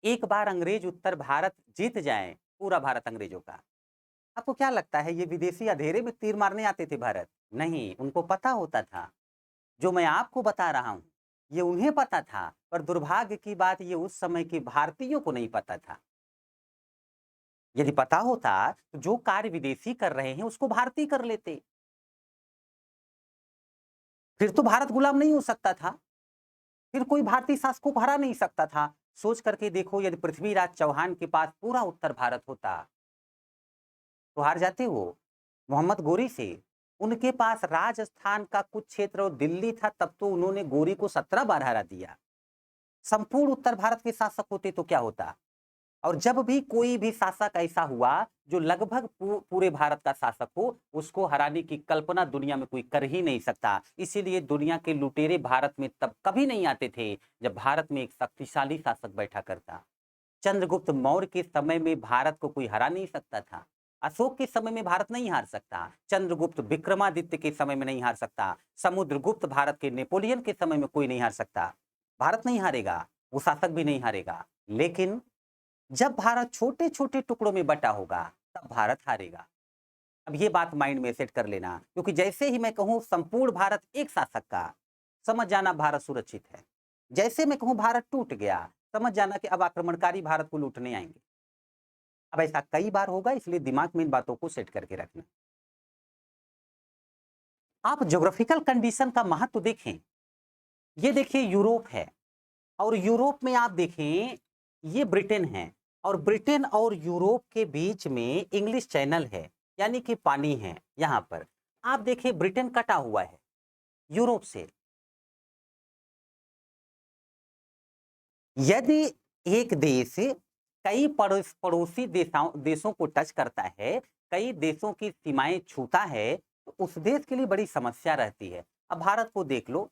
एक बार अंग्रेज उत्तर भारत जीत जाएं, पूरा भारत अंग्रेजों का। आपको क्या लगता है ये विदेशी अंधेरे में तीर मारने आते थे भारत? नहीं, उनको पता होता था। जो मैं आपको बता रहा हूं ये उन्हें पता था, पर दुर्भाग्य की बात ये उस समय के भारतीयों को नहीं पता था। यदि पता होता तो जो कार्य विदेशी कर रहे हैं उसको भारतीय कर लेते, फिर तो भारत गुलाम नहीं हो सकता था, फिर कोई भारतीय शासकों को हरा नहीं सकता था। सोच करके देखो, यदि पृथ्वीराज चौहान के पास पूरा उत्तर भारत होता तो हार जाते वो मोहम्मद गोरी से। उनके पास राजस्थान का कुछ क्षेत्र और दिल्ली था, तब तो उन्होंने गोरी को 17 बार हरा दिया। संपूर्ण उत्तर भारत के शासक होते तो क्या होता? और जब भी कोई भी शासक ऐसा हुआ जो लगभग पूरे भारत का शासक हो, उसको हराने की कल्पना दुनिया में कोई कर ही नहीं सकता। इसीलिए दुनिया के लुटेरे भारत में तब कभी नहीं आते थे जब भारत में एक शक्तिशाली शासक बैठा करता। चंद्रगुप्त मौर्य के समय में भारत को कोई हरा नहीं सकता था। अशोक के समय में भारत नहीं हार सकता, चंद्रगुप्त विक्रमादित्य के समय में नहीं हार सकता, समुद्रगुप्त भारत के नेपोलियन के समय में कोई नहीं हार सकता। भारत नहीं हारेगा, वो शासक भी नहीं हारेगा। लेकिन जब भारत छोटे छोटे टुकड़ों में बटा होगा तब भारत हारेगा। अब ये बात माइंड में सेट कर लेना, क्योंकि जैसे ही मैं कहूं संपूर्ण भारत एक शासक का, समझ जाना भारत सुरक्षित है। जैसे मैं कहूं भारत टूट गया, समझ जाना कि अब आक्रमणकारी भारत को लूटने आएंगे। अब ऐसा कई बार होगा, इसलिए दिमाग में इन बातों को सेट करके रखना। आप ज्योग्राफिकल कंडीशन का महत्व देखें। ये देखिए यूरोप है, और यूरोप में आप देखें ये ब्रिटेन है, और ब्रिटेन और यूरोप के बीच में इंग्लिश चैनल है, यानी कि पानी है। यहां पर आप देखिए ब्रिटेन कटा हुआ है यूरोप से। यदि एक देश कई पड़ोसी देशों को टच करता है, कई देशों की सीमाएं छूता है, तो उस देश के लिए बड़ी समस्या रहती है। अब भारत को देख लो,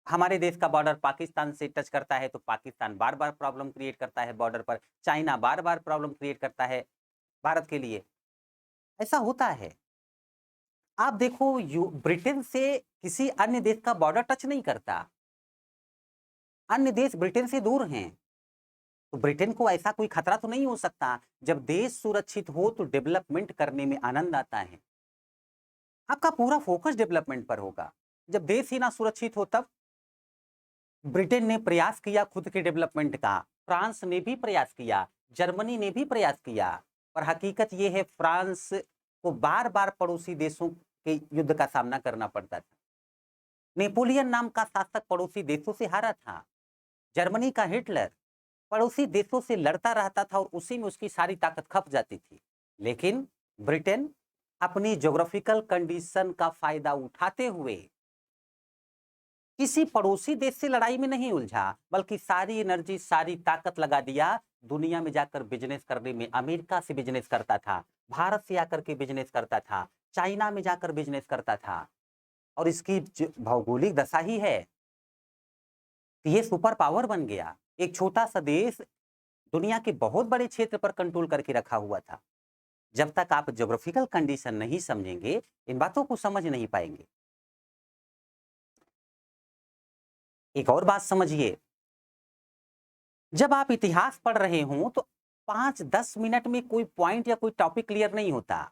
हमारे देश का बॉर्डर पाकिस्तान से टच करता है तो पाकिस्तान बार बार प्रॉब्लम क्रिएट करता है बॉर्डर पर, चाइना बार बार प्रॉब्लम क्रिएट करता है भारत के लिए। ऐसा होता है। आप देखो ब्रिटेन से किसी अन्य देश का बॉर्डर टच नहीं करता, अन्य देश ब्रिटेन से दूर हैं, तो ब्रिटेन को ऐसा कोई खतरा तो नहीं हो सकता। जब देश सुरक्षित हो तो डेवलपमेंट करने में आनंद आता है। आपका पूरा फोकस डेवलपमेंट पर होगा। जब देश ही ना सुरक्षित हो तब ब्रिटेन ने प्रयास किया खुद के डेवलपमेंट का, फ्रांस ने भी प्रयास किया, जर्मनी ने भी प्रयास किया, पर हकीकत ये है फ्रांस को बार बार पड़ोसी देशों के युद्ध का सामना करना पड़ता था। नेपोलियन नाम का शासक पड़ोसी देशों से हारा था। जर्मनी का हिटलर पड़ोसी देशों से लड़ता रहता था और उसी में उसकी सारी ताकत खप जाती थी। लेकिन ब्रिटेन अपनी ज्योग्राफिकल कंडीशन का फायदा उठाते हुए किसी पड़ोसी देश से लड़ाई में नहीं उलझा, बल्कि सारी एनर्जी, सारी ताकत लगा दिया दुनिया में जाकर बिजनेस करने में। अमेरिका से बिजनेस करता था, भारत से आकर के बिजनेस करता था, चाइना में जाकर बिजनेस करता था। और इसकी भौगोलिक दशा ही है कि ये सुपर पावर बन गया। एक छोटा सा देश दुनिया के बहुत बड़े क्षेत्र पर कंट्रोल करके रखा हुआ था। जब तक आप ज्योग्राफिकल कंडीशन नहीं समझेंगे, इन बातों को समझ नहीं पाएंगे। एक और बात समझिए, जब आप इतिहास पढ़ रहे हों तो 5-10 मिनट में कोई पॉइंट या कोई टॉपिक क्लियर नहीं होता।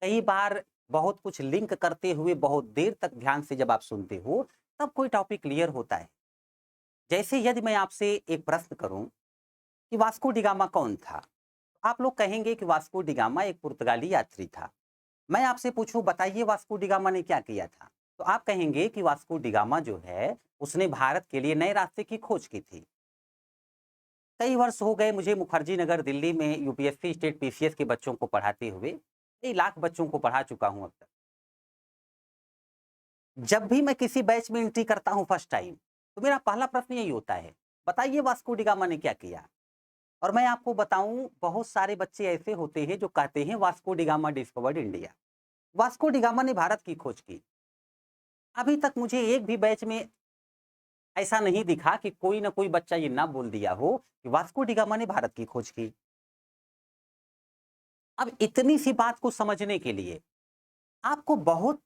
कई बार बहुत कुछ लिंक करते हुए बहुत देर तक ध्यान से जब आप सुनते हो, तब कोई टॉपिक क्लियर होता है। जैसे यदि मैं आपसे एक प्रश्न करूं कि वास्को डी गामा कौन था, आप लोग कहेंगे कि वास्को डी गामा एक पुर्तगाली यात्री था। मैं आपसे पूछूं, बताइए वास्को डी गामा ने क्या किया था, तो आप कहेंगे कि वास्को डी गामा जो है उसने भारत के लिए नए रास्ते की खोज की थी। कई वर्ष हो गए मुझे मुखर्जी नगर दिल्ली में यूपीएससी स्टेट पीसीएस के बच्चों को पढ़ाते हुए। कई लाख बच्चों को पढ़ा चुका हूं अब तक। जब भी मैं किसी बैच में एंट्री करता हूं फर्स्ट टाइम, तो मेरा पहला प्रश्न यही होता है, बताइए वास्को डी गामा ने क्या किया। और मैं आपको बताऊं, बहुत सारे बच्चे ऐसे होते हैं जो कहते हैं Vasco D gamma discovered India. Vasco D gamma ने भारत की खोज की। अभी तक मुझे एक भी बैच में ऐसा नहीं दिखा कि कोई ना कोई बच्चा ये ना बोल दिया हो कि वास्को डी गामा ने भारत की खोज की। अब इतनी सी बात को समझने के लिए आपको बहुत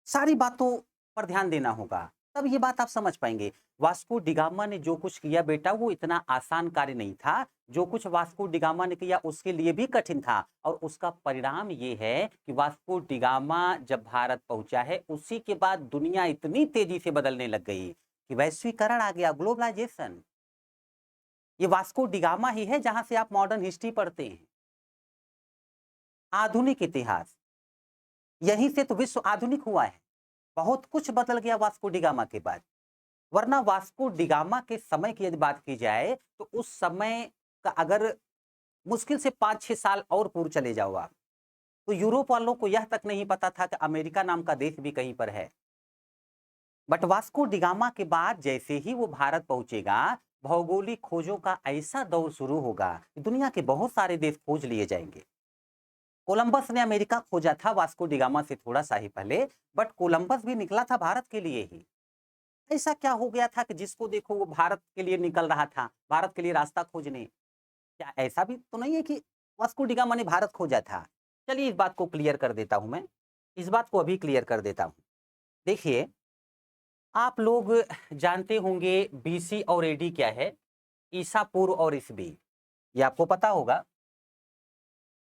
सारी बातों पर ध्यान देना होगा, तब ये बात आप समझ पाएंगे। वास्को डी गामा ने जो कुछ किया बेटा, वो इतना आसान कार्य नहीं था। जो कुछ वास्को डी गामा ने किया उसके लिए भी कठिन था, और उसका परिणाम ये है कि वास्को डी गामा जब भारत पहुंचा है, उसी के बाद दुनिया इतनी तेजी से बदलने लग गई कि वैश्वीकरण आ गया, ग्लोबलाइजेशन। ये वास्को डी गामा ही है जहां से आप मॉडर्न हिस्ट्री पढ़ते हैं, आधुनिक इतिहास। यहीं से तो विश्व आधुनिक हुआ है। बहुत कुछ बदल गया वास्को डी गामा के बाद। वरना वास्को डी गामा के समय की यदि बात की जाए, तो उस समय का अगर मुश्किल से 5-6 साल और पूर्व चले जाओ आप, तो यूरोप वालों को यह तक नहीं पता था कि अमेरिका नाम का देश भी कहीं पर है। बट वास्को डी गामा के बाद जैसे ही वो भारत पहुंचेगा, भौगोलिक खोजों का ऐसा दौर शुरू होगा कि दुनिया के बहुत सारे देश खोज लिए जाएंगे। कोलंबस ने अमेरिका खोजा था वास्को डी गामा से थोड़ा सा ही पहले, बट कोलंबस भी निकला था भारत के लिए ही। ऐसा क्या हो गया था कि जिसको देखो वो भारत के लिए निकल रहा था, भारत के लिए रास्ता खोजने। क्या ऐसा भी तो नहीं है कि वास्को डी गामा ने भारत खोजा था? चलिए इस बात को क्लियर कर देता हूं मैं, इस बात को अभी क्लियर कर देता हूं। देखिए, आप लोग जानते होंगे बीसी और एडी क्या है, ईसा पूर्व और ईसवी, ये आपको पता होगा।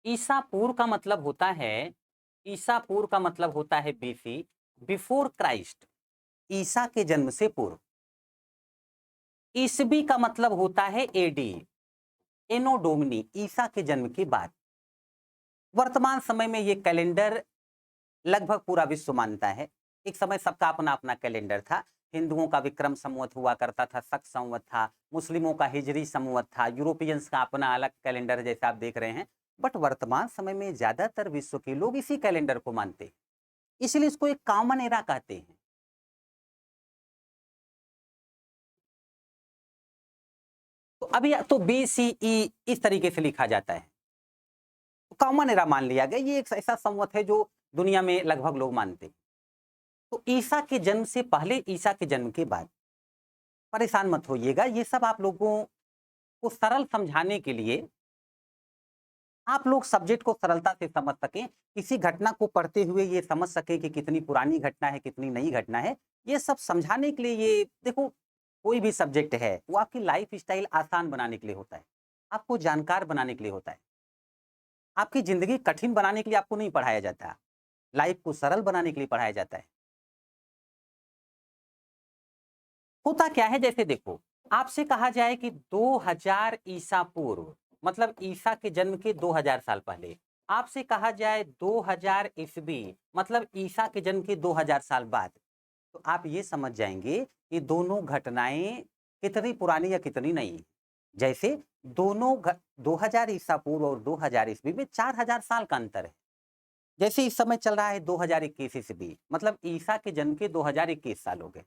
ईसा पूर्व का मतलब होता है, ईसा पूर्व का मतलब होता है बीसी, बिफोर क्राइस्ट, ईसा के जन्म से पूर्व। ईसवी का मतलब होता है एडी, एनो डोमिनी, ईसा के जन्म के बाद। वर्तमान समय में ये कैलेंडर लगभग पूरा विश्व मानता है। एक समय सबका अपना अपना कैलेंडर था। हिंदुओं का विक्रम संवत हुआ करता था, शक संवत था, मुस्लिमों का हिजरी संवत था, यूरोपियंस का अपना अलग कैलेंडर जैसे आप देख रहे हैं। बट वर्तमान समय में ज्यादातर विश्व के लोग इसी कैलेंडर को मानते हैं, इसलिए इसको एक कॉमन एरा कहते हैं। तो अभी तो BCE इस तरीके से लिखा जाता है, कॉमन एरा मान लिया गया। ये एक ऐसा संवत है जो दुनिया में लगभग लोग मानते हैं। तो ईसा के जन्म से पहले, ईसा के जन्म के बाद, परेशान मत होइएगा। ये सब आप लोगों को सरल समझाने के लिए, आप लोग सब्जेक्ट को सरलता से समझ सकें, किसी घटना को पढ़ते हुए ये समझ सके कि कितनी पुरानी घटना है, कितनी नई घटना है। ये सब समझाने के लिए, ये देखो, कोई भी सब्जेक्ट है वो आपकी लाइफ स्टाइल आसान बनाने के लिए होता है, आपको जानकार बनाने के लिए होता है। आपकी जिंदगी कठिन बनाने के लिए आपको नहीं पढ़ाया जाता, लाइफ को सरल बनाने के लिए पढ़ाया जाता है। होता क्या है, जैसे देखो, आपसे कहा जाए कि 2000 ईसा पूर्व, मतलब ईसा के जन्म के 2000 साल पहले, आपसे कहा जाए 2000 ईस्वी, मतलब ईसा के जन्म के 2000 साल बाद, तो आप ये समझ जाएंगे कि दोनों घटनाएं कितनी पुरानी या कितनी नई। जैसे 2000 ईसा पूर्व और 2000 ईस्वी में 4000 साल का अंतर है। जैसे इस समय चल रहा है 2021 ईस्वी, मतलब ईसा के जन्म के 2021 साल हो गए।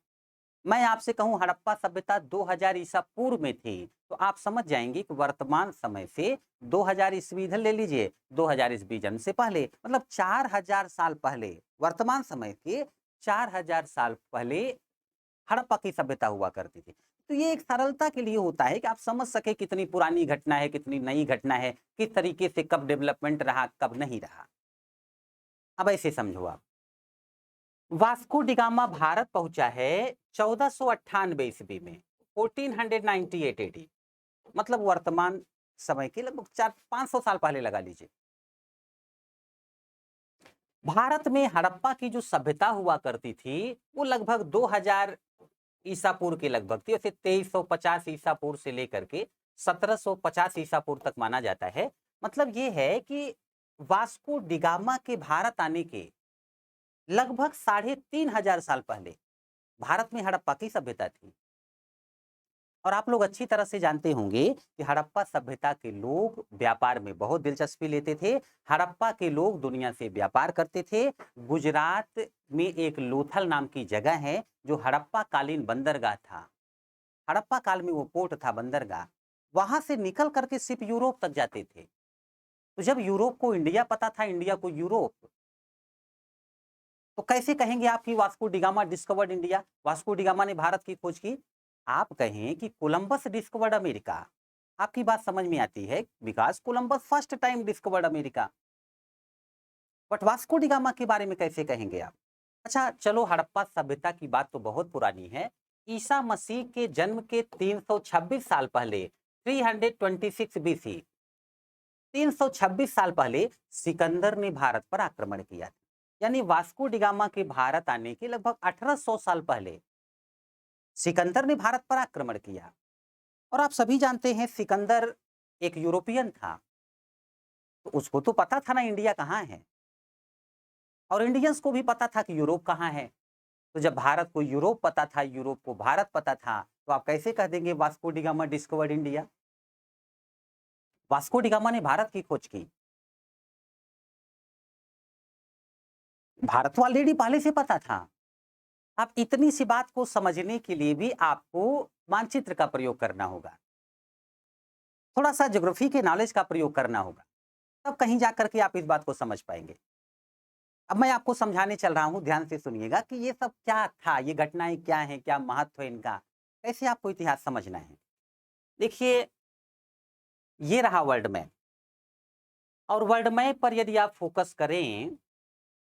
मैं आपसे कहूं हड़प्पा सभ्यता 2000 ईसा पूर्व में थी, तो आप समझ जाएंगे कि वर्तमान समय से 2000 ईस्वी इधर ले लीजिए, 2000 ईस्वी जन्म से पहले, मतलब 4000 साल पहले, वर्तमान समय के 4000 साल पहले हड़प्पा की सभ्यता हुआ करती थी। तो ये एक सरलता के लिए होता है कि आप समझ सके कितनी पुरानी घटना है, कितनी नई घटना है, किस तरीके से कब डेवलपमेंट रहा, कब नहीं रहा। अब ऐसे समझो आप, वास्को डिगामा भारत पहुंचा है 1498 ईस्वी में, 1498 एडी, मतलब वर्तमान समय के लगभग 400-500 साल पहले लगा लीजिए। भारत में हड़प्पा की जो सभ्यता हुआ करती थी वो लगभग 2000 ईसा पूर्व के लगभग थी। वैसे 2350 ईसा पूर्व से लेकर के 1750 ईसा पूर्व तक माना जाता है। मतलब ये है कि वास्को डिगामा के भारत आने के लगभग 3500 साल पहले भारत में हड़प्पा की सभ्यता थी। और आप लोग अच्छी तरह से जानते होंगे कि हड़प्पा सभ्यता के लोग व्यापार में बहुत दिलचस्पी लेते थे। हड़प्पा के लोग दुनिया से व्यापार करते थे। गुजरात में एक लोथल नाम की जगह है जो हड़प्पा कालीन बंदरगाह था। हड़प्पा काल में वो पोर्ट था, बंदरगाह। वहां से निकल करके सिर्फ यूरोप तक जाते थे। तो जब यूरोप को इंडिया पता था, इंडिया को यूरोप, तो कैसे कहेंगे आप कि Vasco da Gama discovered India, Vasco da Gama ने भारत की खोज की? आप कहें कि कोलंबस डिस्कवर्ड अमेरिका, आपकी बात समझ में आती है, because Columbus first time discovered America. But Vasco da Gama के बारे में कैसे कहेंगे आप? अच्छा चलो, हड़प्पा सभ्यता की बात तो बहुत पुरानी है। ईसा मसीह के जन्म के 326 साल पहले, 326 बीसी, 326 साल पहले सिकंदर ने भारत पर आक्रमण किया था। यानी वास्को डिगामा के भारत आने के लगभग 1800 साल पहले सिकंदर ने भारत पर आक्रमण किया। और आप सभी जानते हैं सिकंदर एक यूरोपियन था, तो उसको तो पता था ना इंडिया कहाँ है, और इंडियंस को भी पता था कि यूरोप कहाँ है। तो जब भारत को यूरोप पता था, यूरोप को भारत पता था, तो आप कैसे कह देंगे Vasco da Gama discovered India? Vasco da Gama ने भारत की खोज की। भारत को ऑलरेडी पहले से पता था। अब इतनी सी बात को समझने के लिए भी आपको मानचित्र का प्रयोग करना होगा, थोड़ा सा ज्योग्राफी के नॉलेज का प्रयोग करना होगा, तब कहीं जाकर के आप इस बात को समझ पाएंगे। अब मैं आपको समझाने चल रहा हूं, ध्यान से सुनिएगा कि ये सब क्या था, ये घटनाएं क्या हैं, क्या महत्व है इनका, कैसे आपको इतिहास समझना है। देखिए, ये रहा वर्ल्ड मैप, और वर्ल्ड मैप पर यदि आप फोकस करें,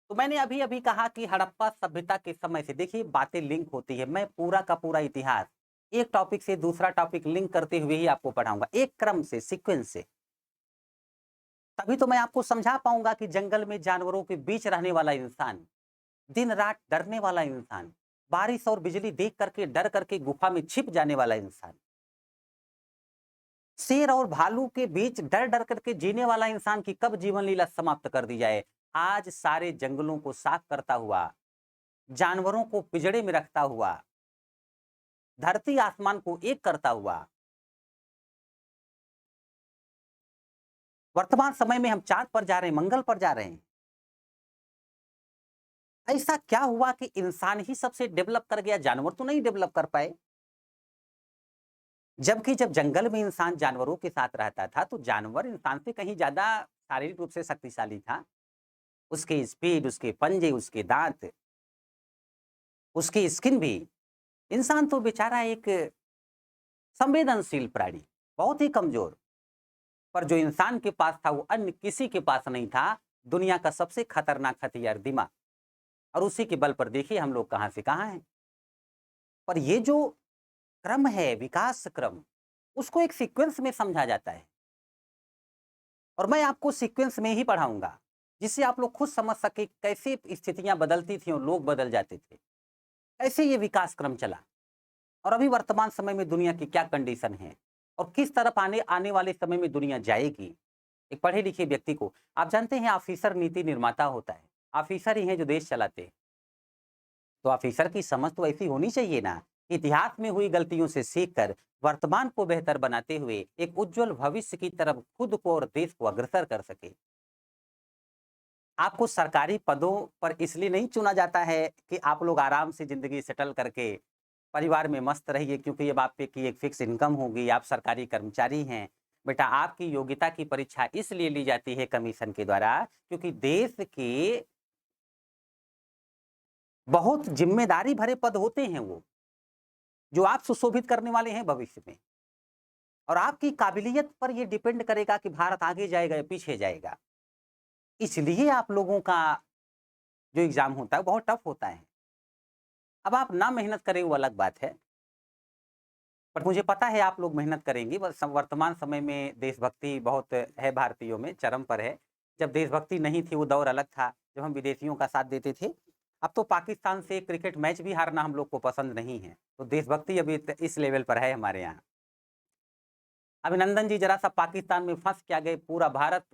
तो मैंने अभी अभी कहा कि हड़प्पा सभ्यता के समय से, देखिए बातें लिंक होती है। मैं पूरा का पूरा इतिहास एक टॉपिक से दूसरा टॉपिक लिंक करते हुए ही आपको पढ़ाऊंगा, एक क्रम से, सीक्वेंस से। तभी तो मैं आपको समझा पाऊंगा कि जंगल में जानवरों के बीच रहने वाला इंसान, दिन रात डरने वाला इंसान, बारिश और बिजली देख करके डर करके गुफा में छिप जाने वाला इंसान, शेर और भालू के बीच डर डर करके जीने वाला इंसान की कब जीवन लीला समाप्त कर दी जाए, आज सारे जंगलों को साफ करता हुआ, जानवरों को पिंजड़े में रखता हुआ, धरती आसमान को एक करता हुआ, वर्तमान समय में हम चांद पर जा रहे हैं, मंगल पर जा रहे हैं। ऐसा क्या हुआ कि इंसान ही सबसे डेवलप कर गया, जानवर तो नहीं डेवलप कर पाए? जबकि जब जंगल में इंसान जानवरों के साथ रहता था, तो जानवर इंसान से कहीं ज्यादा शारीरिक रूप से शक्तिशाली था। उसके स्पीड, उसके पंजे, उसके दांत, उसकी स्किन भी। इंसान तो बेचारा एक संवेदनशील प्राणी, बहुत ही कमजोर, पर जो इंसान के पास था वो अन्य किसी के पास नहीं था। दुनिया का सबसे खतरनाक हथियार, दिमाग। और उसी के बल पर देखिए हम लोग कहां से कहां हैं। पर ये जो क्रम है, विकास क्रम, उसको एक सीक्वेंस में समझा जाता है, और मैं आपको सीक्वेंस में ही पढ़ाऊंगा, जिससे आप लोग खुद समझ सके कैसे स्थितियां बदलती थी और लोग बदल जाते थे, कैसे ये विकास क्रम चला। और अभी वर्तमान समय में दुनिया की क्या कंडीशन है और किस तरफ आने आने वाले समय में दुनिया जाएगी। एक पढ़े लिखे व्यक्ति को, आप जानते हैं ऑफिसर नीति निर्माता होता है, ऑफिसर ही हैं जो देश चलाते हैं। तो ऑफिसर की समझ तो ऐसी होनी चाहिए ना, कि इतिहास में हुई गलतियों से सीखकर वर्तमान को बेहतर बनाते हुए एक उज्जवल भविष्य की तरफ खुद को और देश को अग्रसर कर सके। आपको सरकारी पदों पर इसलिए नहीं चुना जाता है कि आप लोग आराम से ज़िंदगी सेटल करके परिवार में मस्त रहिए, क्योंकि अब आप पे की एक फ़िक्स इनकम होगी, आप सरकारी कर्मचारी हैं। बेटा, आपकी योग्यता की परीक्षा इसलिए ली जाती है कमीशन के द्वारा, क्योंकि देश के बहुत ज़िम्मेदारी भरे पद होते हैं वो, जो आप सुशोभित करने वाले हैं भविष्य में। और आपकी काबिलियत पर ये डिपेंड करेगा कि भारत आगे जाएगा या पीछे जाएगा। इसलिए आप लोगों का जो एग्ज़ाम होता है, बहुत टफ़ होता है। अब आप ना मेहनत करें वो अलग बात है, बट मुझे पता है आप लोग मेहनत करेंगे। बस वर्तमान समय में देशभक्ति बहुत है भारतीयों में, चरम पर है। जब देशभक्ति नहीं थी वो दौर अलग था, जब हम विदेशियों का साथ देते थे। अब तो पाकिस्तान से क्रिकेट मैच भी हारना हम लोग को पसंद नहीं है। तो देशभक्ति अभी इस लेवल पर है हमारे यहाँ। अभिनंदन जी ज़रा-सा पाकिस्तान में फँस क्या गए, पूरा भारत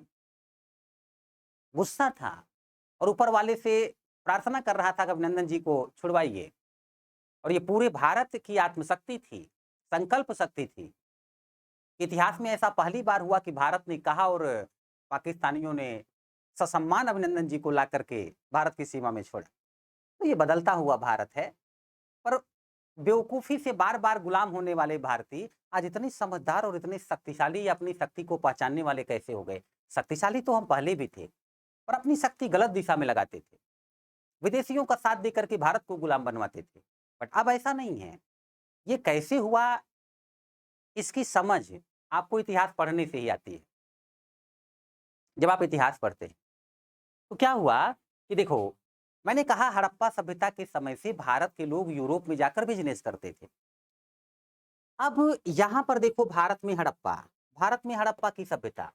गुस्सा था और ऊपर वाले से प्रार्थना कर रहा था कि अभिनंदन जी को छुड़वाइए। और ये पूरे भारत की आत्मशक्ति थी, संकल्प शक्ति थी। इतिहास में ऐसा पहली बार हुआ कि भारत ने कहा और पाकिस्तानियों ने ससम्मान अभिनंदन जी को ला करके भारत की सीमा में छोड़ा। तो ये बदलता हुआ भारत है। पर बेवकूफ़ी से बार-बार गुलाम होने वाले भारतीय आज इतने समझदार और इतने शक्तिशाली या अपनी शक्ति को पहचानने वाले कैसे हो गए? शक्तिशाली तो हम पहले भी थे, पर अपनी शक्ति गलत दिशा में लगाते थे। विदेशियों का साथ देकर के भारत को गुलाम बनवाते थे। बट अब ऐसा नहीं है। ये कैसे हुआ, इसकी समझ आपको इतिहास पढ़ने से ही आती है। जब आप इतिहास पढ़ते हैं, तो क्या हुआ कि देखो, मैंने कहा हड़प्पा सभ्यता के समय से भारत के लोग यूरोप में जाकर बिज़नेस करते थे। अब यहाँ पर देखो, भारत में हड़प्पा की सभ्यता,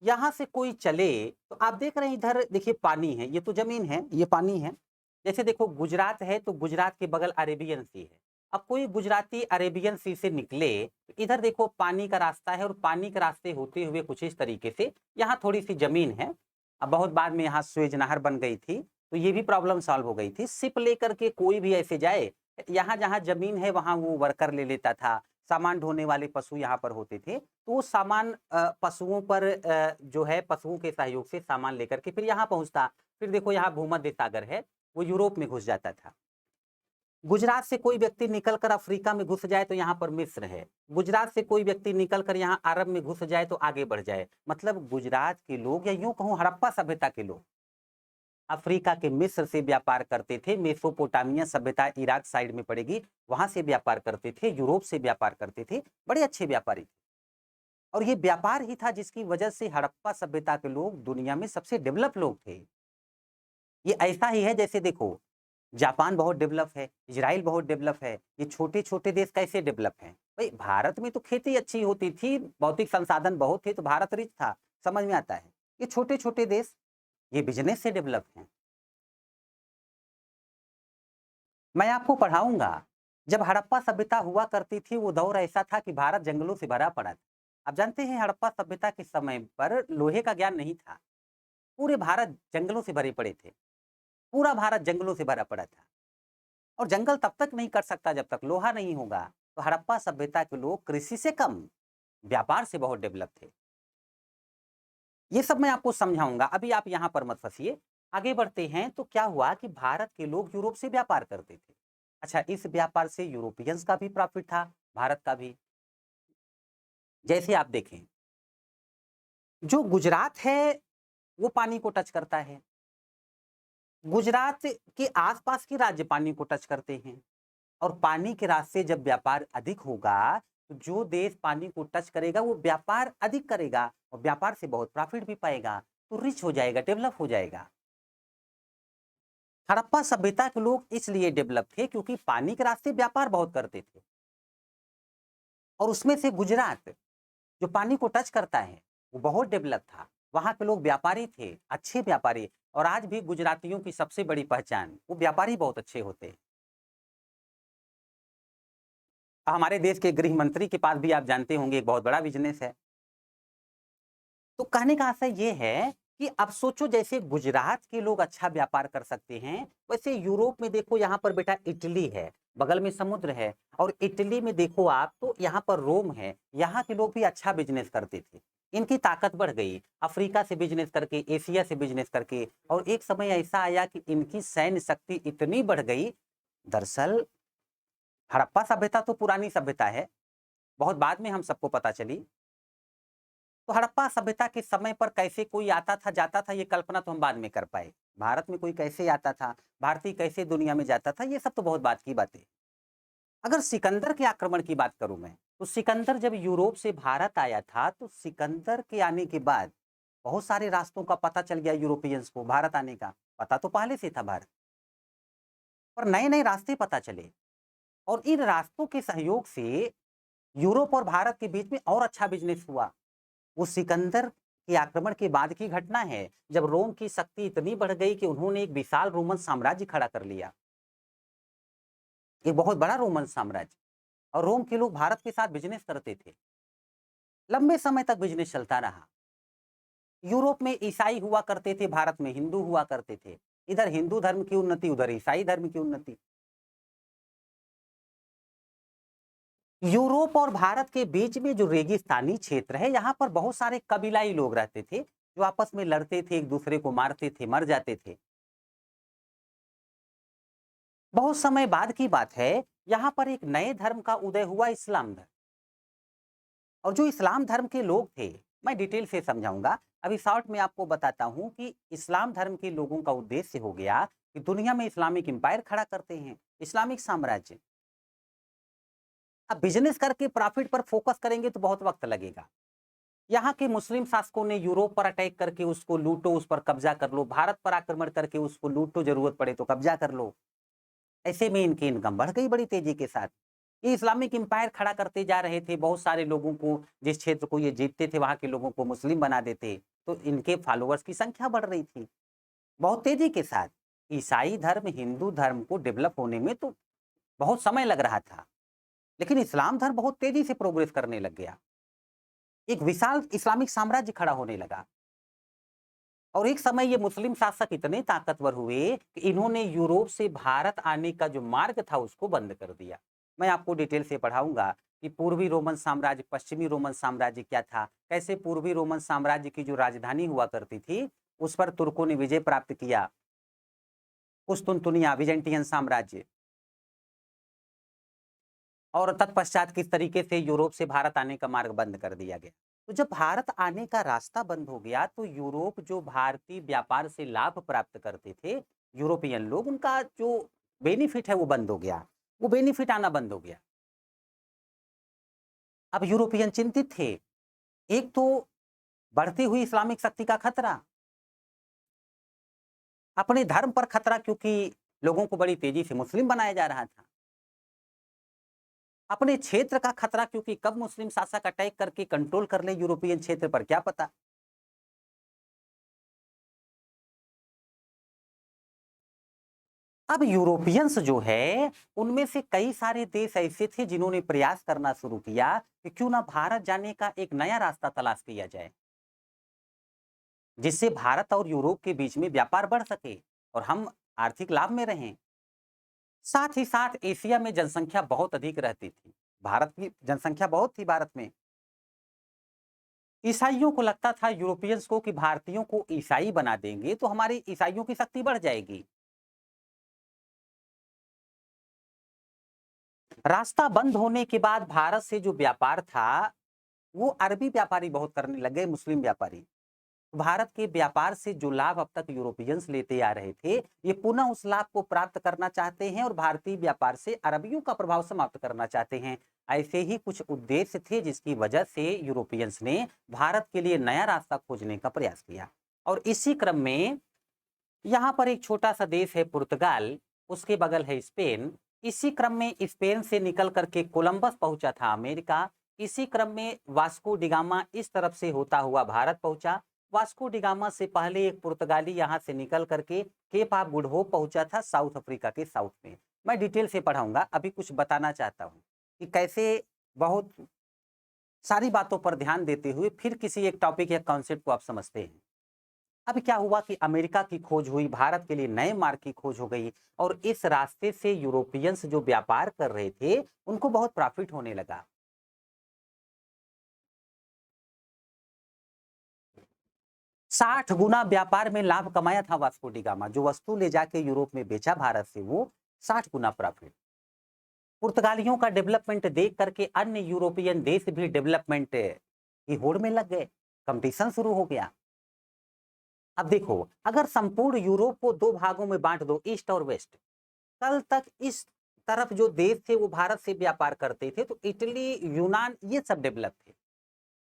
यहाँ से कोई चले तो आप देख रहे हैं इधर देखिए पानी है, ये तो ज़मीन है, ये पानी है। जैसे देखो गुजरात है तो गुजरात के बगल अरेबियन सी है। अब कोई गुजराती अरेबियन सी से निकले, तो इधर देखो पानी का रास्ता है और पानी के रास्ते होते हुए कुछ इस तरीके से यहाँ थोड़ी-सी ज़मीन है। अब बहुत बाद में यहाँ स्वेज नहर बन गई थी, तो ये भी प्रॉब्लम सॉल्व हो गई थी। शिप लेकर के कोई भी ऐसे जाए, यहाँ जहाँ ज़मीन है वहाँ वो वर्कर ले लेता था। सामान ढोने वाले पशु यहाँ पर होते थे, तो वो सामान पशुओं पर जो है पशुओं के सहयोग से सामान लेकर के फिर यहाँ पहुँचता। फिर देखो यहाँ भूमध्य सागर है, वो यूरोप में घुस जाता था। गुजरात से कोई व्यक्ति निकल कर अफ्रीका में घुस जाए तो यहाँ पर मिस्र है। गुजरात से कोई व्यक्ति निकल कर यहाँ अरब में घुस जाए तो आगे बढ़ जाए। मतलब गुजरात के लोग या यूँ कहूँ हड़प्पा सभ्यता के लोग अफ्रीका के मिस्र से व्यापार करते थे, मेसोपोटामिया सभ्यता इराक साइड में पड़ेगी, वहाँ से व्यापार करते थे, यूरोप से व्यापार करते थे, बड़े अच्छे व्यापारी थे। और ये व्यापार ही था जिसकी वजह से हड़प्पा सभ्यता के लोग दुनिया में सबसे डेवलप लोग थे। ये ऐसा ही है जैसे देखो, जापान बहुत डेवलप है, इज़राइल बहुत डेवलप है, ये छोटे-छोटे देश कैसे डेवलप हैं? भई भारत में तो खेती अच्छी होती थी, भौतिक संसाधन बहुत थे तो भारत रिच था, समझ में आता है। ये छोटे-छोटे देश, ये बिज़नेस से डेवलप हैं। मैं आपको पढ़ाऊँगा, जब हड़प्पा सभ्यता हुआ करती थी, वो दौर ऐसा था कि भारत जंगलों से भरा पड़ा था। आप जानते हैं हड़प्पा सभ्यता के समय पर लोहे का ज्ञान नहीं था। पूरे भारत जंगलों से भरे पड़े थे। पूरा भारत जंगलों से भरा पड़ा था और जंगल तब तक नहीं कट सकता जब तक लोहा नहीं होगा। तो हड़प्पा सभ्यता के लोग कृषि से कम व्यापार से बहुत डेवलप थे। ये सब मैं आपको समझाऊँगा, अभी आप यहाँ पर मत फँसिए। आगे बढ़ते हैं तो क्या हुआ कि भारत के लोग यूरोप से व्यापार करते थे। अच्छा, इस व्यापार से यूरोपियंस का भी प्रॉफ़िट था, भारत का भी। जैसे आप देखें, जो गुजरात है, वो पानी को टच करता है। गुजरात के आस-पास के राज्य पानी को टच करते हैं और पानी के रास्ते जब व्यापार अधिक होगा, तो जो देश पानी को टच करेगा, वो व्यापार अधिक करेगा और व्यापार से बहुत प्रॉफ़िट भी पाएगा, तो रिच हो जाएगा, डेवलप हो जाएगा। हड़प्पा सभ्यता के लोग इसलिए डेवलप थे क्योंकि पानी के रास्ते व्यापार बहुत करते थे और उसमें से गुजरात जो पानी को टच करता है वो बहुत डेवलप था। वहाँ के लोग व्यापारी थे, अच्छे व्यापारी। और आज भी गुजरातियों की सबसे बड़ी पहचान वो व्यापारी बहुत अच्छे होते हैं। हमारे देश के गृह मंत्री के पास भी आप जानते होंगे एक बहुत बड़ा बिजनेस है। तो कहने का आशय ये है कि अब सोचो जैसे गुजरात के लोग अच्छा व्यापार कर सकते हैं, वैसे यूरोप में देखो यहाँ पर बेटा इटली है, बगल में समुद्र है, और इटली में देखो आप तो यहाँ पर रोम है, यहाँ के लोग भी अच्छा बिजनेस करते थे। इनकी ताकत बढ़ गई अफ्रीका से बिजनेस करके, एशिया से बिजनेस करके, और एक समय ऐसा आया कि इनकी सैन्य शक्ति इतनी बढ़ गई। दरअसल हड़प्पा सभ्यता तो पुरानी सभ्यता है, बहुत बाद में हम सबको पता चली। तो हड़प्पा सभ्यता के समय पर कैसे कोई आता था जाता था, ये कल्पना तो हम बाद में कर पाए। भारत में कोई कैसे आता था, भारतीय कैसे दुनिया में जाता था, ये सब तो बहुत बात की बातें। अगर सिकंदर के आक्रमण की बात करूं मैं, तो सिकंदर जब यूरोप से भारत आया था, तो सिकंदर के आने के बाद बहुत सारे रास्तों का पता चल गया यूरोपियंस को। भारत आने का पता तो पहले से था भारत, पर नए नए रास्ते पता चले, और इन रास्तों के सहयोग से यूरोप और भारत के बीच में और अच्छा बिजनेस हुआ। वो सिकंदर के आक्रमण के बाद की घटना है, जब रोम की शक्ति इतनी बढ़ गई कि उन्होंने एक विशाल रोमन साम्राज्य खड़ा कर लिया, एक बहुत बड़ा रोमन साम्राज्य। और रोम के लोग भारत के साथ बिजनेस करते थे, लंबे समय तक बिजनेस चलता रहा। यूरोप में ईसाई हुआ करते थे, भारत में हिंदू हुआ करते थे। इधर हिंदू धर्म की उन्नति, उधर ईसाई धर्म की उन्नति। यूरोप और भारत के बीच में जो रेगिस्तानी क्षेत्र है, यहाँ पर बहुत सारे कबीलाई लोग रहते थे, जो आपस में लड़ते थे, एक दूसरे को मारते थे, मर जाते थे। बहुत समय बाद की बात है, यहाँ पर एक नए धर्म का उदय हुआ, इस्लाम धर्म। और जो इस्लाम धर्म के लोग थे, मैं डिटेल से समझाऊंगा, अभी शॉर्ट में आपको बताता हूं कि इस्लाम धर्म के लोगों का उद्देश्य हो गया कि दुनिया में इस्लामिक एम्पायर खड़ा करते हैं, इस्लामिक साम्राज्य। अब बिजनेस करके प्रॉफिट पर फोकस करेंगे तो बहुत वक्त लगेगा। यहाँ के मुस्लिम शासकों ने यूरोप पर अटैक करके उसको लूटो, उस पर कब्जा कर लो, भारत पर आक्रमण करके उसको लूटो, जरूरत पड़े तो कब्जा कर लो। ऐसे में इनकी इनकम बढ़ गई बड़ी तेजी के साथ। ये इस्लामिक एम्पायर खड़ा करते जा रहे थे, बहुत सारे लोगों को, जिस क्षेत्र को ये जीतते थे वहां के लोगों को मुस्लिम बना देते, तो इनके फॉलोअर्स की संख्या बढ़ रही थी बहुत तेजी के साथ। ईसाई धर्म हिंदू धर्म को डेवलप होने में तो बहुत समय लग रहा था, लेकिन इस्लाम धर्म बहुत तेजी से प्रोग्रेस करने लग गया, एक विशाल इस्लामिक साम्राज्य खड़ा होने लगा। और एक समय ये मुस्लिम शासक इतने ताकतवर हुए कि इन्होंने यूरोप से भारत आने का जो मार्ग था उसको बंद कर दिया। मैं आपको डिटेल से पढ़ाऊंगा कि पूर्वी रोमन साम्राज्य, पश्चिमी रोमन साम्राज्य क्या था, कैसे पूर्वी रोमन साम्राज्य की जो राजधानी हुआ करती थी उस पर तुर्कों ने विजय प्राप्त किया, कुस्तुनतुनिया बिजेंटियन साम्राज्य, और तत्पश्चात किस तरीके से यूरोप से भारत आने का मार्ग बंद कर दिया गया। तो जब भारत आने का रास्ता बंद हो गया, तो यूरोप जो भारतीय व्यापार से लाभ प्राप्त करते थे, यूरोपियन लोग, उनका जो बेनिफिट है वो बंद हो गया, वो बेनिफिट आना बंद हो गया। अब यूरोपियन चिंतित थे, एक तो बढ़ती हुई इस्लामिक शक्ति का खतरा, अपने धर्म पर खतरा, क्योंकि लोगों को बड़ी तेजी से मुस्लिम बनाया जा रहा था, अपने क्षेत्र का खतरा, क्योंकि कब मुस्लिम शासक अटैक करके कंट्रोल कर ले यूरोपियन क्षेत्र पर क्या पता। अब यूरोपियंस जो है, उनमें से कई सारे देश ऐसे थे जिन्होंने प्रयास करना शुरू किया कि क्यों ना भारत जाने का एक नया रास्ता तलाश किया जाए, जिससे भारत और यूरोप के बीच में व्यापार बढ़ सके और हम आर्थिक लाभ में रहें। साथ ही साथ एशिया में जनसंख्या बहुत अधिक रहती थी, भारत की जनसंख्या बहुत थी भारत में। ईसाइयों को लगता था, यूरोपियंस को, कि भारतीयों को ईसाई बना देंगे तो हमारी ईसाइयों की शक्ति बढ़ जाएगी। रास्ता बंद होने के बाद भारत से जो व्यापार था वो अरबी व्यापारी बहुत करने लगे, मुस्लिम व्यापारी। भारत के व्यापार से जो लाभ अब तक यूरोपियंस लेते आ रहे थे, ये पुनः उस लाभ को प्राप्त करना चाहते हैं और भारतीय व्यापार से अरबियों का प्रभाव समाप्त करना चाहते हैं। ऐसे ही कुछ उद्देश्य थे जिसकी वजह से यूरोपियंस ने भारत के लिए नया रास्ता खोजने का प्रयास किया। और इसी क्रम में यहाँ पर एक छोटा सा देश है पुर्तगाल, उसके बगल है स्पेन। इसी क्रम में स्पेन से निकल करके कोलंबस पहुंचा था अमेरिका। इसी क्रम में वास्को डिगामा इस तरफ से होता हुआ भारत पहुंचा। वास्को डिगामा से पहले एक पुर्तगाली यहाँ से निकल करके केप ऑफ गुड होप पहुंचा था, साउथ अफ्रीका के साउथ में। मैं डिटेल से पढ़ाऊंगा, अभी कुछ बताना चाहता हूँ। कि कैसे बहुत सारी बातों पर ध्यान देते हुए फिर किसी एक टॉपिक या कॉन्सेप्ट को आप समझते हैं। अभी क्या हुआ कि अमेरिका की खोज हुई, भारत के लिए नए मार्ग की खोज हो गई और इस रास्ते से यूरोपियंस जो व्यापार कर रहे थे, उनको बहुत प्रॉफिट होने लगा। 60 गुना व्यापार में लाभ कमाया था वास्को डी गामा। जो वस्तु ले जाके यूरोप में बेचा भारत से, वो 60 गुना प्रॉफिट। पुर्तगालियों का डेवलपमेंट देख करके अन्य यूरोपियन देश भी डेवलपमेंट की होड़ में लग गए, कंपटीशन शुरू हो गया। अब देखो, अगर संपूर्ण यूरोप को दो भागों में बांट दो, ईस्ट और वेस्ट, कल तक इस तरफ जो देश थे वो भारत से व्यापार करते थे, तो इटली, यूनान, ये सब डेवलप थे।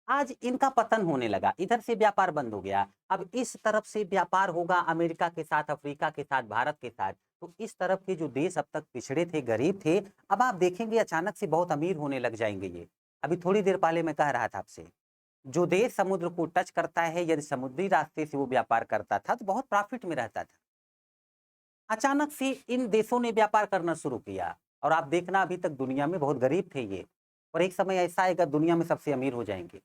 आज इनका पतन होने लगा, इधर से व्यापार बंद हो गया। अब इस तरफ से व्यापार होगा अमेरिका के साथ, अफ्रीका के साथ, भारत के साथ। तो इस तरफ के जो देश अब तक पिछड़े थे, गरीब थे, अब आप देखेंगे अचानक से बहुत अमीर होने लग जाएंगे ये। अभी थोड़ी देर पहले मैं कह रहा था आपसे, जो देश समुद्र को टच करता है, यदि समुद्री रास्ते से वो व्यापार करता था तो बहुत प्रॉफिट में रहता था। अचानक से इन देशों ने व्यापार करना शुरू किया और आप देखना अभी तक दुनिया में बहुत गरीब थे ये, और एक समय ऐसा आएगा दुनिया में सबसे अमीर हो जाएंगे।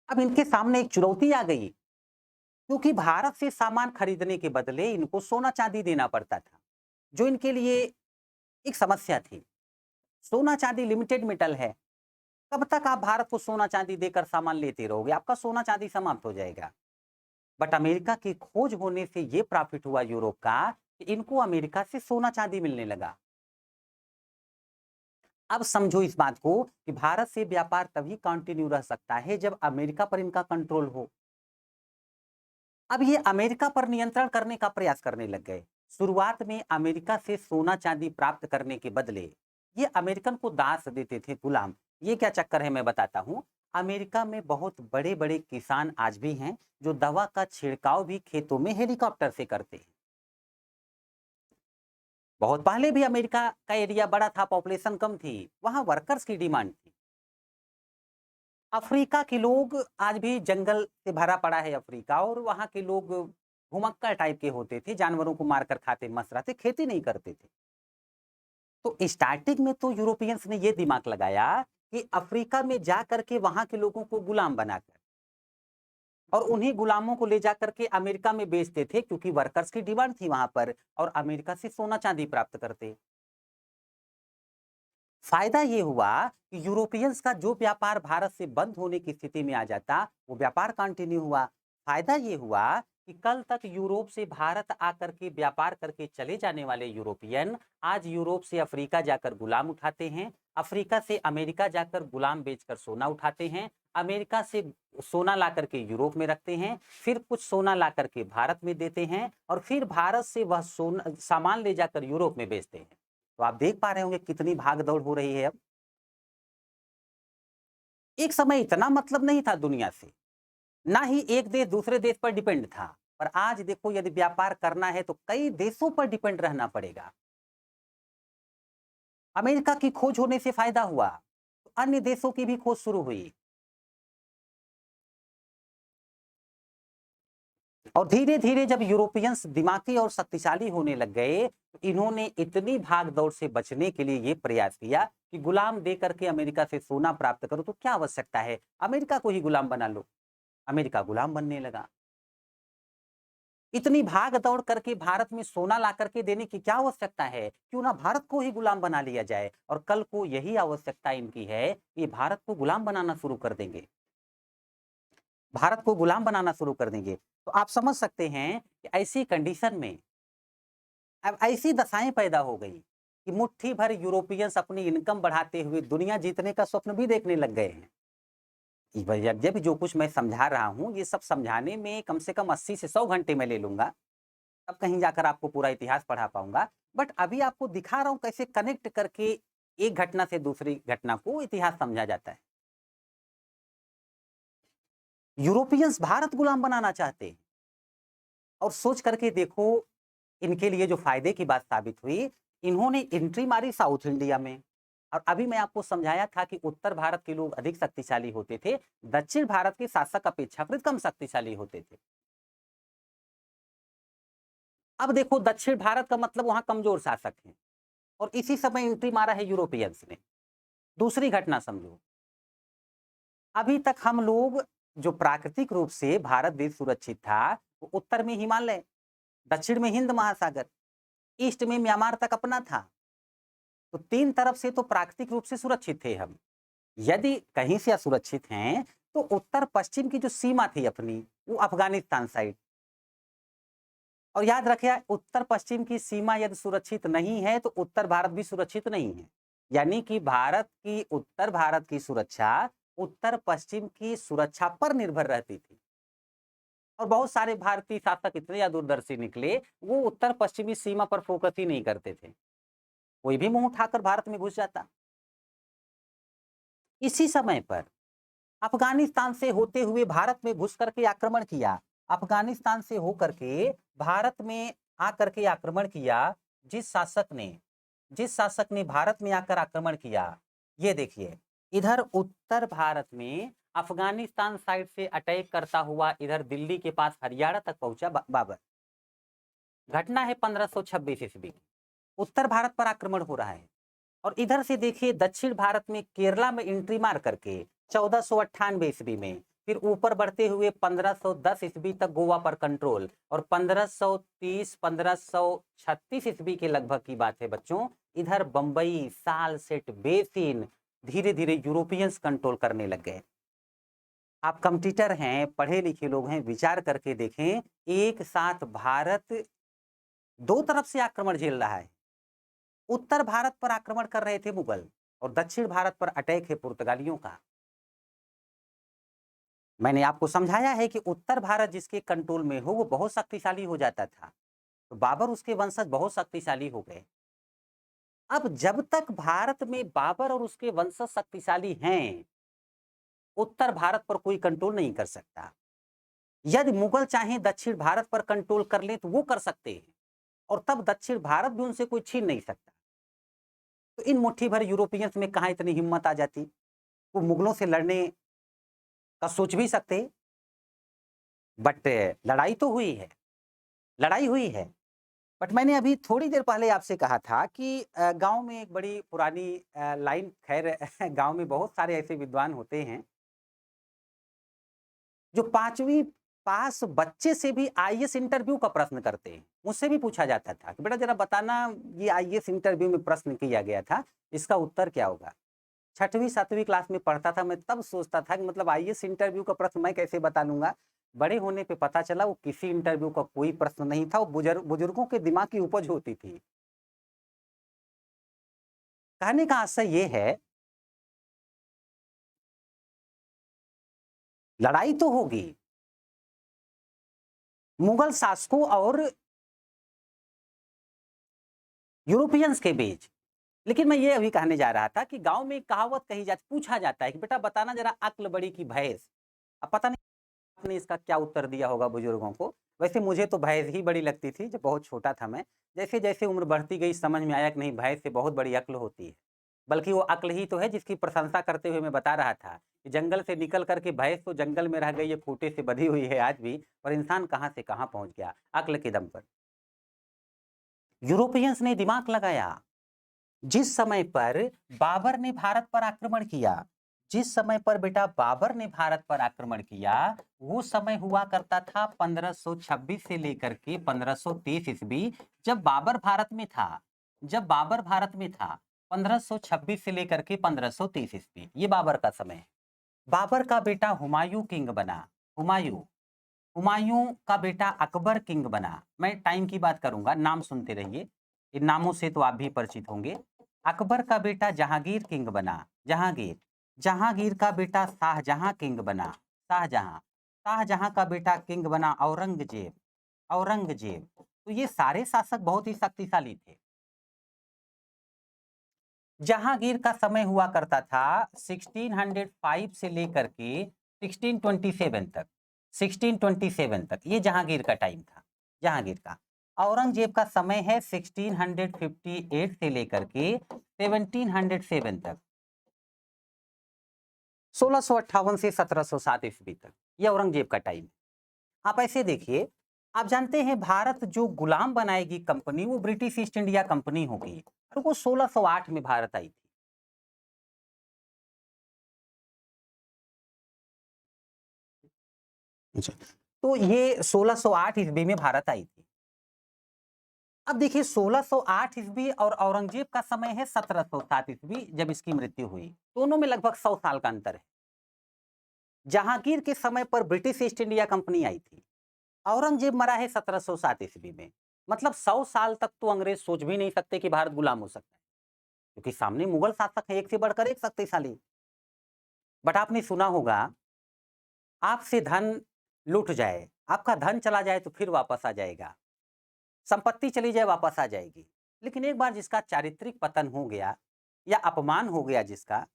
अब इनके सामने एक चुनौती आ गई, क्योंकि भारत से सामान खरीदने के बदले इनको सोना चांदी देना पड़ता था, जो इनके लिए एक समस्या थी। सोना चांदी लिमिटेड मेटल है, कब तक आप भारत को सोना चांदी देकर सामान लेते रहोगे, आपका सोना चांदी समाप्त हो जाएगा। बट अमेरिका की खोज होने से ये प्रॉफिट हुआ यूरोप का कि इनको अमेरिका से सोना चांदी मिलने लगा। अब समझो इस बात को कि भारत से व्यापार तभी कंटिन्यू रह सकता है जब अमेरिका पर इनका कंट्रोल हो। अब ये अमेरिका पर नियंत्रण करने का प्रयास करने लग गए। शुरुआत में अमेरिका से सोना चांदी प्राप्त करने के बदले ये अमेरिकन को दास देते थे, गुलाम। ये क्या चक्कर है मैं बताता हूँ। अमेरिका में बहुत बड़े बड़े किसान आज भी हैं जो दवा का छिड़काव भी खेतों में हेलीकॉप्टर से करते हैं। बहुत पहले भी अमेरिका का एरिया बड़ा था, पॉपुलेशन कम थी, वहां वर्कर्स की डिमांड थी। अफ्रीका के लोग आज भी जंगल से भरा पड़ा है अफ्रीका, और वहाँ के लोग घुमक्कड़ टाइप के होते थे, जानवरों को मारकर खाते मसराते, खेती नहीं करते थे। तो स्टार्टिंग में तो यूरोपियंस ने ये दिमाग लगाया कि अफ्रीका में जा करके वहाँ के लोगों को गुलाम बनाकर और उन्हीं गुलामों को ले जा करके अमेरिका में बेचते थे, क्योंकि वर्कर्स की डिमांड थी वहां पर, और अमेरिका से सोना चांदी प्राप्त करते। फायदा ये हुआ कि यूरोपियंस का जो व्यापार भारत से बंद होने की स्थिति में आ जाता, वो व्यापार कंटिन्यू हुआ। फायदा ये हुआ कि कल तक यूरोप से भारत आकर के व्यापार करके चले जाने वाले यूरोपियन आज यूरोप से अफ्रीका जाकर गुलाम उठाते हैं, अफ्रीका से अमेरिका जाकर गुलाम बेचकर सोना उठाते हैं, अमेरिका से सोना ला करके यूरोप में रखते हैं, फिर कुछ सोना ला करके भारत में देते हैं, और फिर भारत से वह सोना सामान ले जाकर यूरोप में बेचते हैं। तो आप देख पा रहे होंगे कितनी भाग दौड़ हो रही है अब। एक समय इतना मतलब नहीं था दुनिया से, ना ही एक देश दूसरे देश पर डिपेंड था, पर आज देखो यदि व्यापार करना है तो कई देशों पर डिपेंड रहना पड़ेगा। अमेरिका की खोज होने से फायदा हुआ तो अन्य देशों की भी खोज शुरू हुई, और धीरे धीरे जब यूरोपियंस दिमागी और शक्तिशाली होने लग गए, तो इन्होंने इतनी भाग दौड़ से बचने के लिए ये प्रयास किया कि गुलाम दे करके अमेरिका से सोना प्राप्त करो, तो क्या आवश्यकता है, अमेरिका को ही गुलाम बना लो। अमेरिका गुलाम बनने लगा। इतनी भाग दौड़ करके भारत में सोना ला करके देने की क्या आवश्यकता है, क्यों ना भारत को ही गुलाम बना लिया जाए, और कल को यही आवश्यकता इनकी है कि भारत को गुलाम बनाना शुरू कर देंगे, भारत को गुलाम बनाना शुरू कर देंगे। तो आप समझ सकते हैं कि ऐसी कंडीशन में अब ऐसी दशाएं पैदा हो गई कि मुट्ठी भर यूरोपियंस अपनी इनकम बढ़ाते हुए दुनिया जीतने का स्वप्न भी देखने लग गए हैं। इस वजह जब जो कुछ मैं समझा रहा हूँ, ये सब समझाने में कम से कम 80 से 100 घंटे मैं ले लूंगा, तब कहीं जाकर आपको पूरा इतिहास पढ़ा पाऊंगा। बट अभी आपको दिखा रहा हूं कैसे कनेक्ट करके एक घटना से दूसरी घटना को इतिहास समझा जाता है। यूरोपियंस भारत गुलाम बनाना चाहते हैं, और सोच करके देखो इनके लिए जो फायदे की बात साबित हुई, इन्होंने एंट्री मारी साउथ इंडिया में। और अभी मैं आपको समझाया था कि उत्तर भारत के लोग अधिक शक्तिशाली होते थे, दक्षिण भारत के शासक अपेक्षाकृत कम शक्तिशाली होते थे। अब देखो दक्षिण भारत का मतलब वहां कमजोर शासक है और इसी समय एंट्री मारा है यूरोपियंस ने। दूसरी घटना समझो, अभी तक हम लोग जो प्राकृतिक रूप से भारत देश सुरक्षित था, वो उत्तर में हिमालय, दक्षिण में हिंद महासागर, ईस्ट में म्यांमार तक अपना था। तो तीन तरफ से तो प्राकृतिक रूप से सुरक्षित थे हम। यदि कहीं से असुरक्षित हैं तो उत्तर पश्चिम की जो सीमा थी अपनी, वो अफगानिस्तान साइड। और याद रखिए, उत्तर पश्चिम की सीमा यदि सुरक्षित नहीं है तो उत्तर भारत भी सुरक्षित नहीं है। यानी कि भारत की, उत्तर भारत की सुरक्षा उत्तर पश्चिम की सुरक्षा पर निर्भर रहती थी। और बहुत सारे भारतीय शासक इतने दूरदर्शी निकले, वो उत्तर पश्चिमी सीमा पर फोकस ही नहीं करते थे, कोई भी मुंह उठाकर भारत में घुस जाता। इसी समय पर अफगानिस्तान से होते हुए भारत में घुस करके आक्रमण किया, अफगानिस्तान से होकर के भारत में आकर के आक्रमण किया जिस शासक ने भारत में आकर आक्रमण किया, ये देखिए, इधर उत्तर भारत में अफगानिस्तान साइड से अटैक करता हुआ इधर दिल्ली के पास हरियाणा तक पहुंचा बाबर। घटना है 1526 ईस्वी की, उत्तर भारत पर आक्रमण हो रहा है। और इधर से देखिए दक्षिण भारत में केरला में एंट्री मार करके 1498 ईस्वी में, फिर ऊपर बढ़ते हुए 1510 ईस्वी तक गोवा पर कंट्रोल, और 1530 1536 ईस्वी के लगभग की बात है बच्चों, इधर बंबई, सालसेट, बेसिन धीरे धीरे यूरोपियंस कंट्रोल करने लग गए। आप कंप्यूटर हैं, पढ़े लिखे लोग हैं, विचार करके देखें, एक साथ भारत दो तरफ से आक्रमण झेल रहा है। उत्तर भारत पर आक्रमण कर रहे थे मुगल और दक्षिण भारत पर अटैक है पुर्तगालियों का। मैंने आपको समझाया है कि उत्तर भारत जिसके कंट्रोल में हो वो बहुत शक्तिशाली हो जाता था, तो बाबर उसके वंशज बहुत शक्तिशाली हो गए। अब जब तक भारत में बाबर और उसके वंशज शक्तिशाली हैं, उत्तर भारत पर कोई कंट्रोल नहीं कर सकता। यदि मुगल चाहे दक्षिण भारत पर कंट्रोल कर ले तो वो कर सकते हैं, और तब दक्षिण भारत भी उनसे कोई छीन नहीं सकता। तो इन मुट्ठी भर यूरोपियंस में कहां इतनी हिम्मत आ जाती, वो मुगलों से लड़ने का सोच भी सकते। बट लड़ाई तो हुई है, लड़ाई हुई है। बट मैंने अभी थोड़ी देर पहले आपसे कहा था कि गांव में एक बड़ी पुरानी लाइन, खैर गांव में बहुत सारे ऐसे विद्वान होते हैं जो 5वीं पास बच्चे से भी आईएएस इंटरव्यू का प्रश्न करते हैं। मुझसे भी पूछा जाता था कि बेटा जरा बताना, ये आईएएस इंटरव्यू में प्रश्न किया गया था, इसका उत्तर क्या होगा। 6वीं 7वीं क्लास में पढ़ता था, मैं तब सोचता था कि मतलब आईएएस इंटरव्यू का प्रश्न मैं कैसे बता लूंगा। बड़े होने पे पता चला वो किसी इंटरव्यू का कोई प्रश्न नहीं था, वो बुजुर्गों के दिमाग की उपज होती थी। कहने का आशय ये है, लड़ाई तो होगी मुगल शासकों और यूरोपियंस के बीच, लेकिन मैं ये अभी कहने जा रहा था कि गांव में एक कहावत कही जाती, पूछा जाता है कि बेटा बताना जरा अक्ल बड़ी की भैंस। अब पता नहीं आपने इसका क्या उत्तर दिया होगा बुजुर्गों को। वैसे मुझे तो भैंस ही बड़ी लगती थी जब बहुत छोटा था मैं। जैसे जैसे उम्र बढ़ती गई समझ में आया कि नहीं, भैंस से बहुत बड़ी अक्ल होती है। बल्कि वो अक्ल ही तो है जिसकी प्रशंसा करते हुए मैं बता रहा था कि जंगल से निकल करके भैंस तो जंगल में रह गई, ये खूंटे से बंधी हुई है आज भी, और इंसान कहाँ से कहाँ पहुंच गया अक्ल के दम पर। यूरोपियंस ने दिमाग लगाया। जिस समय पर बाबर ने भारत पर आक्रमण किया, जिस समय पर बेटा बाबर ने भारत पर आक्रमण किया, वो समय हुआ करता था 1526 से लेकर के 1530 ईस्वी, जब बाबर भारत में था। जब बाबर भारत में था 1526 से लेकर के 1530 ईस्वी, ये बाबर का समय है। बाबर का बेटा हुमायूं किंग बना। हुमायूं हुमायूं का बेटा अकबर किंग बना। मैं टाइम की बात करूंगा, नाम सुनते रहिए, इन नामों से तो आप भी परिचित होंगे। अकबर का बेटा जहांगीर किंग बना। जहांगीर जहांगीर का बेटा शाहजहां किंग बना। शाहजहां शाहजहां का बेटा किंग बना औरंगजेब। औरंगजेब तो ये सारे शासक बहुत ही शक्तिशाली थे। जहांगीर का समय हुआ करता था 1605 से लेकर के 1627 तक। 1627 तक ये जहांगीर का टाइम था, जहांगीर का। औरंगजेब का समय है 1658 से लेकर के 1707 तक, 1658 से 1707 ईस्वी तक, ये औरंगजेब का टाइम है। आप ऐसे देखिए, आप जानते हैं भारत जो गुलाम बनाएगी कंपनी वो ब्रिटिश ईस्ट इंडिया कंपनी होगी और वो 1608 में भारत आई थी। अच्छा, तो ये 1608 ईस्वी में भारत आई थी। अब देखिए 1608 ईस्वी और औरंगजेब का समय है 1707 ईस्वी जब इसकी मृत्यु हुई। दोनों में लगभग 100 साल का अंतर है। जहांगीर के समय पर ब्रिटिश ईस्ट इंडिया कंपनी आई थी। औरंगजेब मरा है 1707 ईस्वी में। मतलब 100 साल तक तो अंग्रेज सोच भी नहीं सकते कि भारत गुलाम हो सकता है, क्योंकि सामने मुगल शासक है, एक से बढ़कर एक शक्तिशाली। बट आपने सुना होगा, आपसे धन लूट जाए, आपका धन चला जाए तो फिर वापस आ जाएगा, संपत्ति चली जाए वापस आ जाएगी, लेकिन एक बार जिसका चारित्रिक पतन हो गया या अपमान हो गया जिसका,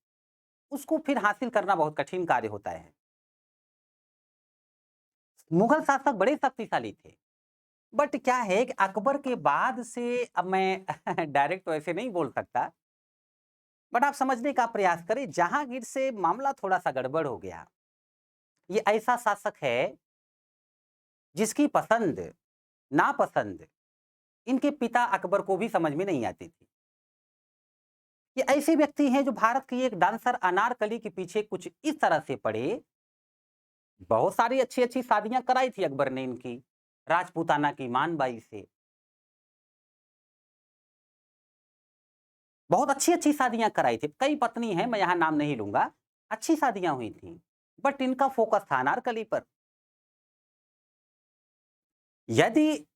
उसको फिर हासिल करना बहुत कठिन कार्य होता है। मुगल शासक बड़े शक्तिशाली थे, बट क्या है कि अकबर के बाद से, अब मैं डायरेक्ट तो ऐसे नहीं बोल सकता, बट आप समझने का प्रयास करें, जहांगीर से मामला थोड़ा सा गड़बड़ हो गया। ये ऐसा शासक है जिसकी पसंद नापसंद इनके पिता अकबर को भी समझ में नहीं आती थी। ये ऐसे व्यक्ति हैं जो भारत की एक डांसर अनारकली के पीछे कुछ इस तरह से पड़े। बहुत सारी अच्छी अच्छी शादियां कराई थी अकबर ने इनकी, राजपूताना की मानबाई से। बहुत अच्छी अच्छी शादियां कराई थी, कई पत्नी हैं, मैं यहाँ नाम नहीं लूंगा। अच्छी शादियां हुई थी, बट इनका फोकस था अनारकली पर। यदि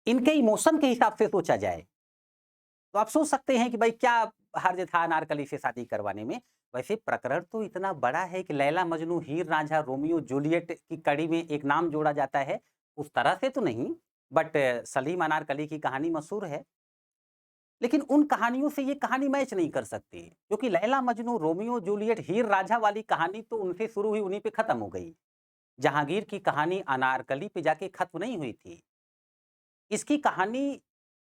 इनके इमोशन के हिसाब से सोचा जाए तो आप सोच सकते हैं कि भाई क्या हर्ज था अनारकली से शादी करवाने में। वैसे प्रकरण तो इतना बड़ा है कि लैला मजनू, हीर रांझा, रोमियो जूलियट की कड़ी में एक नाम जोड़ा जाता है, उस तरह से तो नहीं, बट सलीम अनारकली की कहानी मशहूर है। लेकिन उन कहानियों से ये कहानी मैच नहीं कर सकती, क्योंकि लैला मजनू, रोमियो जूलियट, हीर रांझा वाली कहानी तो उनसे शुरू हुई, उन्हीं पे खत्म हो गई। जहांगीर की कहानी अनारकली पे जाके खत्म नहीं हुई थी। इसकी कहानी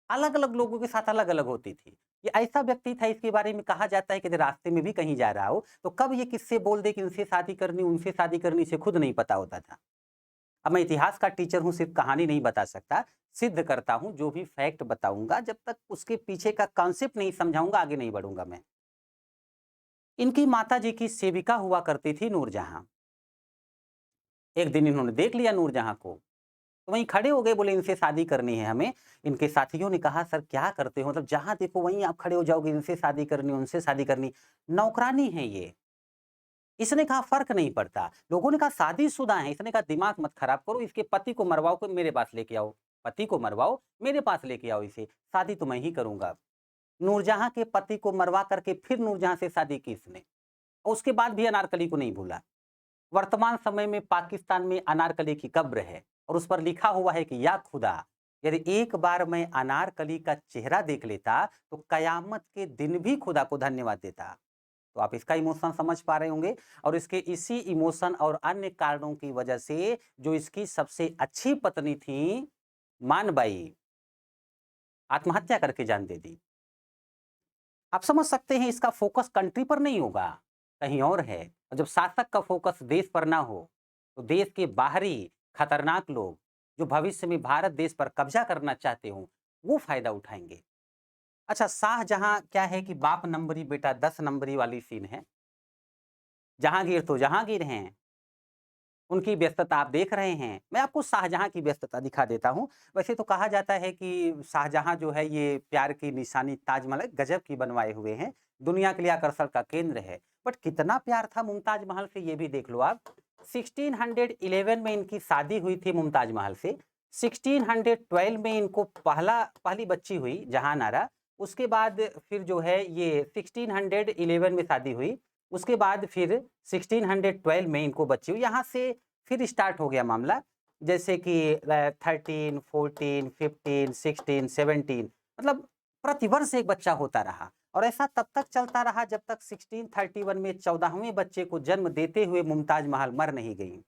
अलग-अलग लोगों के साथ अलग-अलग होती थी। ये ऐसा व्यक्ति था, इसके बारे में कहा जाता है कि यदि रास्ते में भी कहीं जा रहा हो, तो कब ये किससे बोल दे कि इनसे शादी करनी, उनसे शादी करनी, इसे खुद नहीं पता होता था। अब मैं इतिहास का टीचर हूँ, सिर्फ कहानी नहीं बता सकता, सिद्ध करता हूँ, जो भी फैक्ट बताऊँगा, जब तक उसके पीछे का कॉन्सेप्ट नहीं समझाऊँगा, आगे नहीं बढ़ूँगा मैं। इनकी माताजी की सेविका हुआ करती थी नूरजहाँ। एक दिन इन्होंने देख लिया नूरजहाँ को, तो वहीं खड़े हो गए, बोले इनसे शादी करनी है हमें। इनके साथियों ने कहा सर क्या करते हो, मतलब जहाँ देखो वहीं आप खड़े हो जाओगे, इनसे शादी करनी, उनसे शादी करनी, नौकरानी है ये। इसने कहा फर्क नहीं पड़ता। लोगों ने कहा शादीशुदा है, इसने कहा दिमाग मत खराब करो, इसके पति को मरवाओ के मेरे पास लेके आओ, पति को मरवाओ मेरे पास लेके आओ इसे, शादी तो मैं ही करूंगा। नूरजहां के पति को मरवा करके फिर नूरजहां से शादी की इसने, और उसके बाद भी अनारकली को नहीं भूला। वर्तमान समय में पाकिस्तान में अनारकली की कब्र है और उस पर लिखा हुआ है कि या खुदा, यदि एक बार मैं अनारकली का चेहरा देख लेता तो कयामत के दिन भी खुदा को धन्यवाद देता। तो आप इसका इमोशन समझ पा रहे होंगे, और इसके इसी इमोशन और अन्य कारणों की वजह से जो इसकी सबसे अच्छी पत्नी थी मानबाई, आत्महत्या करके जान दे दी। आप समझ सकते हैं इसका फोकस कंट्री पर नहीं होगा, कहीं और है। और जब शासक का फोकस देश पर ना हो, तो देश के बाहरी खतरनाक लोग जो भविष्य में भारत देश पर कब्जा करना चाहते हो, वो फायदा उठाएंगे। अच्छा, शाहजहां क्या है कि बाप नंबरी बेटा 10 नंबरी वाली सीन है। जहांगीर तो जहांगीर हैं, उनकी व्यस्तता आप देख रहे हैं। मैं आपको शाहजहां की व्यस्तता दिखा देता हूँ। वैसे तो कहा जाता है कि शाहजहां जो है ये प्यार की निशानी ताजमहल गजब की बनवाए हुए हैं, दुनिया के लिए आकर्षण का केंद्र है। बट कितना प्यार था मुमताज महल से, ये भी देख लो आप। 1611 में इनकी शादी हुई थी मुमताज महल से। 1612 में इनको पहली बच्ची हुई जहां आरा। उसके बाद फिर जो है ये 1611 में शादी हुई। उसके बाद फिर 1612 में इनको बच्ची हुई। यहाँ से फिर स्टार्ट हो गया मामला, जैसे कि 13, 14, 15, 16, 17, मतलब प्रतिवर्ष एक बच्चा होता रहा। और ऐसा तब तक चलता रहा जब तक 1631 में 14वें बच्चे को जन्म देते हुए मुमताज महल मर नहीं गई।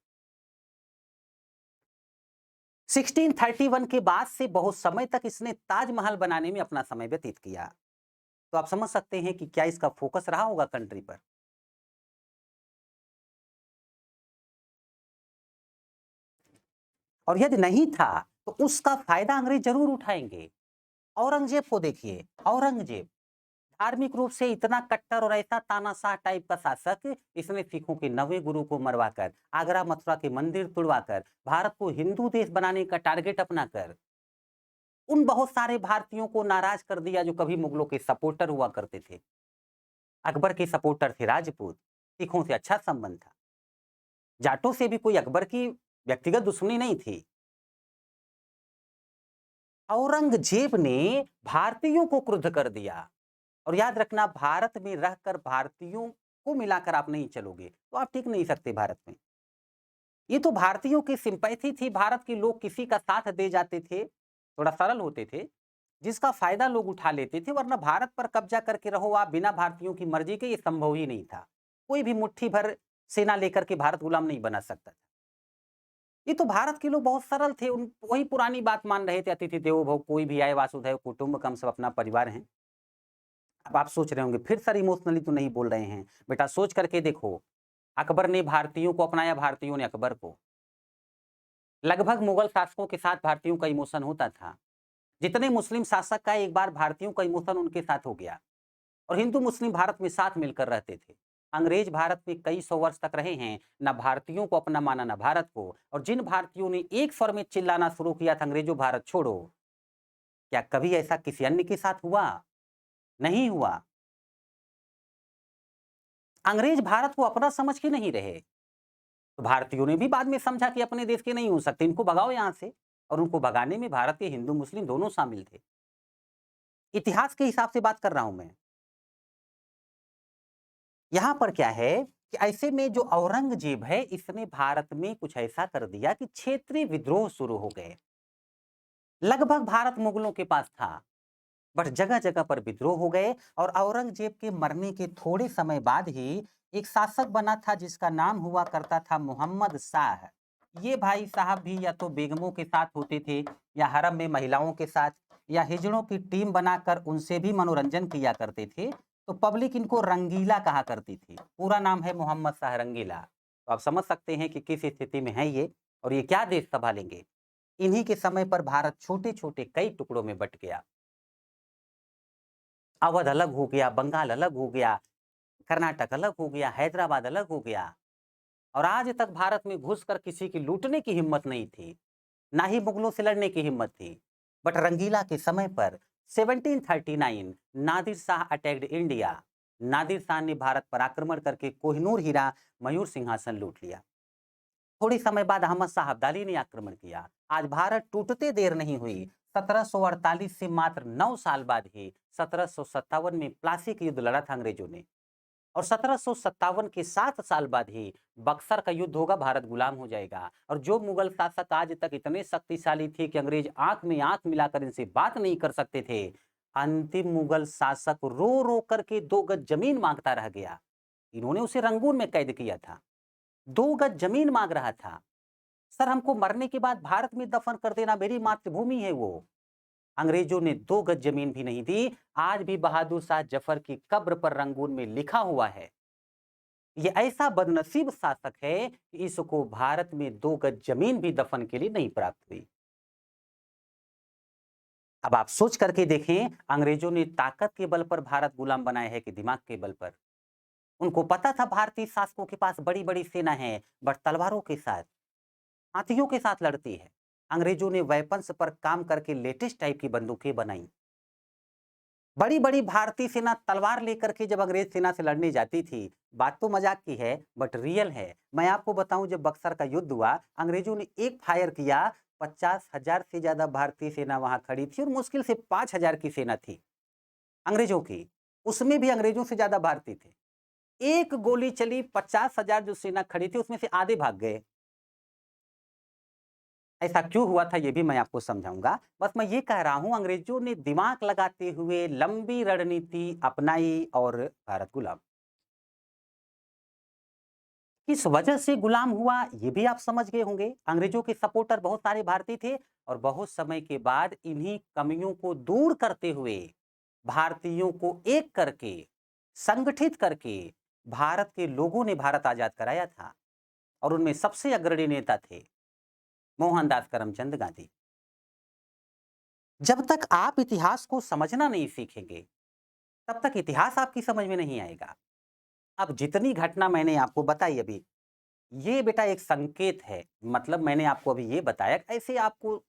1631 के बाद से बहुत समय तक इसने ताजमहल बनाने में अपना समय व्यतीत किया। तो आप समझ सकते हैं कि क्या इसका फोकस रहा होगा कंट्री पर। और यदि नहीं था तो उसका फायदा अंग्रेज जरूर उठाएंगे। औरंगजेब को देखिए, औरंगजेब धार्मिक रूप से इतना कट्टर और ऐसा तानाशाह टाइप का शासक, इसने सिखों के 9वें गुरु को मरवाकर, आगरा मथुरा के मंदिर तुड़वाकर, भारत को हिंदू देश बनाने का टारगेट अपनाकर उन बहुत सारे भारतीयों को नाराज कर दिया जो कभी मुगलों के सपोर्टर हुआ करते थे। अकबर के सपोर्टर थे राजपूत, सिखों से अच्छा संबंध था। जाटों से भी कोई अकबर की व्यक्तिगत दुश्मनी नहीं थी। औरंगजेब ने भारतीयों को क्रुद्ध कर दिया। और याद रखना, भारत में रहकर भारतीयों को मिलाकर आप नहीं चलोगे तो आप टिक नहीं सकते भारत में। ये तो भारतीयों की सिंपैथी थी, भारत के लोग किसी का साथ दे जाते थे, थोड़ा सरल होते थे, जिसका फायदा लोग उठा लेते थे। वरना भारत पर कब्जा करके रहो आप बिना भारतीयों की मर्जी के, ये संभव ही नहीं था। कोई भी मुट्ठी भर सेना लेकर के भारत गुलाम नहीं बना सकता था। ये तो भारत के लोग बहुत सरल थे, उन वही पुरानी बात मान रहे थे, अतिथि देवो भव, कोई भी आए वासुधैव कुटुंबकम, सब अपना परिवार है। अब आप सोच रहे होंगे फिर सर इमोशनली तो नहीं बोल रहे हैं। बेटा सोच करके देखो, अकबर ने भारतीयों को अपनाया, भारतीयों ने अकबर को। लगभग मुगल शासकों के साथ भारतीयों का इमोशन होता था। जितने मुस्लिम शासक का एक बार भारतीयों का इमोशन उनके साथ हो गया। और हिंदू मुस्लिम भारत में साथ मिलकर रहते थे। अंग्रेज भारत में कई सौ वर्ष तक रहे हैं, ना भारतीयों को अपना माना ना भारत को। और जिन भारतीयों ने एक स्वर में चिल्लाना शुरू किया था अंग्रेजों भारत छोड़ो, क्या कभी ऐसा किसी अन्य के साथ हुआ? नहीं हुआ। अंग्रेज भारत को अपना समझ के नहीं रहे, तो भारतीयों ने भी बाद में समझा कि अपने देश के नहीं हो सकते, इनको भगाओ यहां से। और उनको भगाने में भारत के हिंदू मुस्लिम दोनों शामिल थे। इतिहास के हिसाब से बात कर रहा हूं मैं। यहां पर क्या है कि ऐसे में जो औरंगजेब है, इसने भारत में कुछ ऐसा कर दिया कि क्षेत्रीय विद्रोह शुरू हो गए। लगभग भारत मुगलों के पास था, बट जगह जगह पर विद्रोह हो गए। और औरंगजेब के मरने के थोड़े समय बाद ही एक शासक बना था जिसका नाम हुआ करता था मोहम्मद शाह। ये भाई साहब भी या तो बेगमों के साथ होते थे, या हरम में महिलाओं के साथ, या हिजड़ों की टीम बनाकर उनसे भी मनोरंजन किया करते थे। तो पब्लिक इनको रंगीला कहा करती थी। पूरा नाम है मोहम्मद शाह रंगीला। तो आप समझ सकते हैं कि किस स्थिति में है ये, और ये क्या देश संभालेंगे। इन्हीं के समय पर भारत छोटे छोटे कई टुकड़ों में बट गया। अवध अलग हो गया, बंगाल अलग हो गया, कर्नाटक अलग हो गया, हैदराबाद अलग हो गया। और आज तक भारत में घुसकर किसी की लूटने की हिम्मत नहीं थी, ना ही मुगलों से लड़ने की हिम्मत थी। बट रंगीला के समय पर 1739 नादिर शाह अटैक्ड इंडिया। नादिर शाह ने भारत पर आक्रमण करके कोहिनूर हीरा, मयूर सिंहासन लूट लिया। थोड़ी समय बाद अहमद शाह अब्दाली ने आक्रमण किया। आज भारत टूटते देर नहीं हुई। 1748 से मात्र 9 साल बाद ही 1757 में प्लासी का युद्ध लड़ा था अंग्रेजों ने। और 1757 के 7 साल बाद ही बक्सर का युद्ध होगा, भारत गुलाम हो जाएगा। और जो मुगल शासक आज तक इतने शक्तिशाली थे कि अंग्रेज आंख में आंख मिलाकर इनसे बात नहीं कर सकते थे, अंतिम मुगल शासक रो रो करके 2 गज जमीन मांगता रह गया। इन्होंने उसे रंगून में कैद किया था, 2 गज जमीन मांग रहा था। सर हमको मरने के बाद भारत में दफन कर देना, मेरी मातृभूमि है वो। अंग्रेजों ने 2 गज जमीन भी नहीं दी। आज भी बहादुर शाह जफर की कब्र पर रंगून में लिखा हुआ है। ये ऐसा बदनसीब शासक है कि इसको भारत में 2 गज जमीन भी दफन के लिए नहीं प्राप्त हुई। अब आप सोच करके देखें, अंग्रेजों ने ताकत के बल पर भारत गुलाम बनाया है कि दिमाग के बल पर? उनको पता था भारतीय शासकों के पास बड़ी बड़ी सेना है, बट तलवारों के साथ, हाथियों के साथ लड़ती है। अंग्रेजों ने वेपन्स पर काम करके लेटेस्ट टाइप की बंदूकें बनाई। बड़ी बड़ी भारतीय सेना तलवार लेकर के जब अंग्रेज सेना से लड़ने जाती थी, बात तो मजाक की है बट रियल है। मैं आपको बताऊं, जब बक्सर का युद्ध हुआ, अंग्रेजों ने एक फायर किया, 50,000 से ज्यादा भारतीय सेना वहां खड़ी थी और मुश्किल से 5,000 की सेना थी अंग्रेजों की। उसमें भी अंग्रेजों से ज्यादा भारतीय थे। एक गोली चली, 50,000 जो सेना खड़ी थी उसमें से आधे भाग गए। ऐसा क्यों हुआ था ये भी मैं आपको समझाऊंगा। बस मैं ये कह रहा हूं, अंग्रेजों ने दिमाग लगाते हुए लंबी रणनीति अपनाई और भारत गुलाम। किस वजह से गुलाम हुआ ये भी आप समझ गए होंगे। अंग्रेजों के सपोर्टर बहुत सारे भारतीय थे, और बहुत समय के बाद इन्हीं कमियों को दूर करते हुए, भारतीयों को एक करके, संगठित करके भारत के लोगों ने भारत आजाद कराया था। और उनमें सबसे अग्रणी नेता थे मोहनदास करमचंद गांधी। जब तक आप इतिहास को समझना नहीं सीखेंगे, तब तक इतिहास आपकी समझ में नहीं आएगा। अब जितनी घटना मैंने आपको बताई अभी, ये बेटा एक संकेत है। मतलब मैंने आपको अभी ये बताया, ऐसे आपको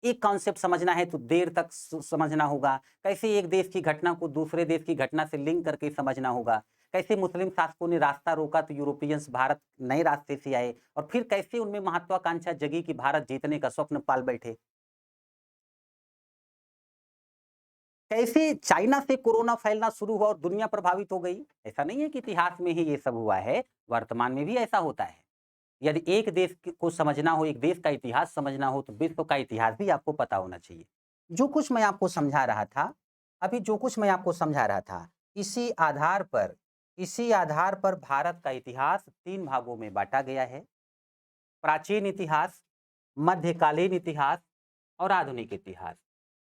एक कॉन्सेप्ट समझना है तो देर तक समझना होगा। कैसे एक देश की घटना को दूसरे देश की घटना से लिंक करके समझना होगा। कैसे मुस्लिम शासकों ने रास्ता रोका तो यूरोपियंस भारत नए रास्ते से आए, और फिर कैसे उनमें महत्वाकांक्षा जगी कि भारत जीतने का स्वप्न पाल बैठे। कैसे चाइना से कोरोना फैलना शुरू हुआ और दुनिया प्रभावित हो गई। ऐसा नहीं है कि इतिहास में ही ये सब हुआ है, वर्तमान में भी ऐसा होता है। यदि एक देश को समझना हो, एक देश का इतिहास समझना हो, तो विश्व का इतिहास भी आपको पता होना चाहिए। जो कुछ मैं आपको समझा रहा था, अभी जो कुछ मैं आपको समझा रहा था, इसी आधार पर भारत का इतिहास 3 भागों में बाँटा गया है। प्राचीन इतिहास, मध्यकालीन इतिहास और आधुनिक इतिहास।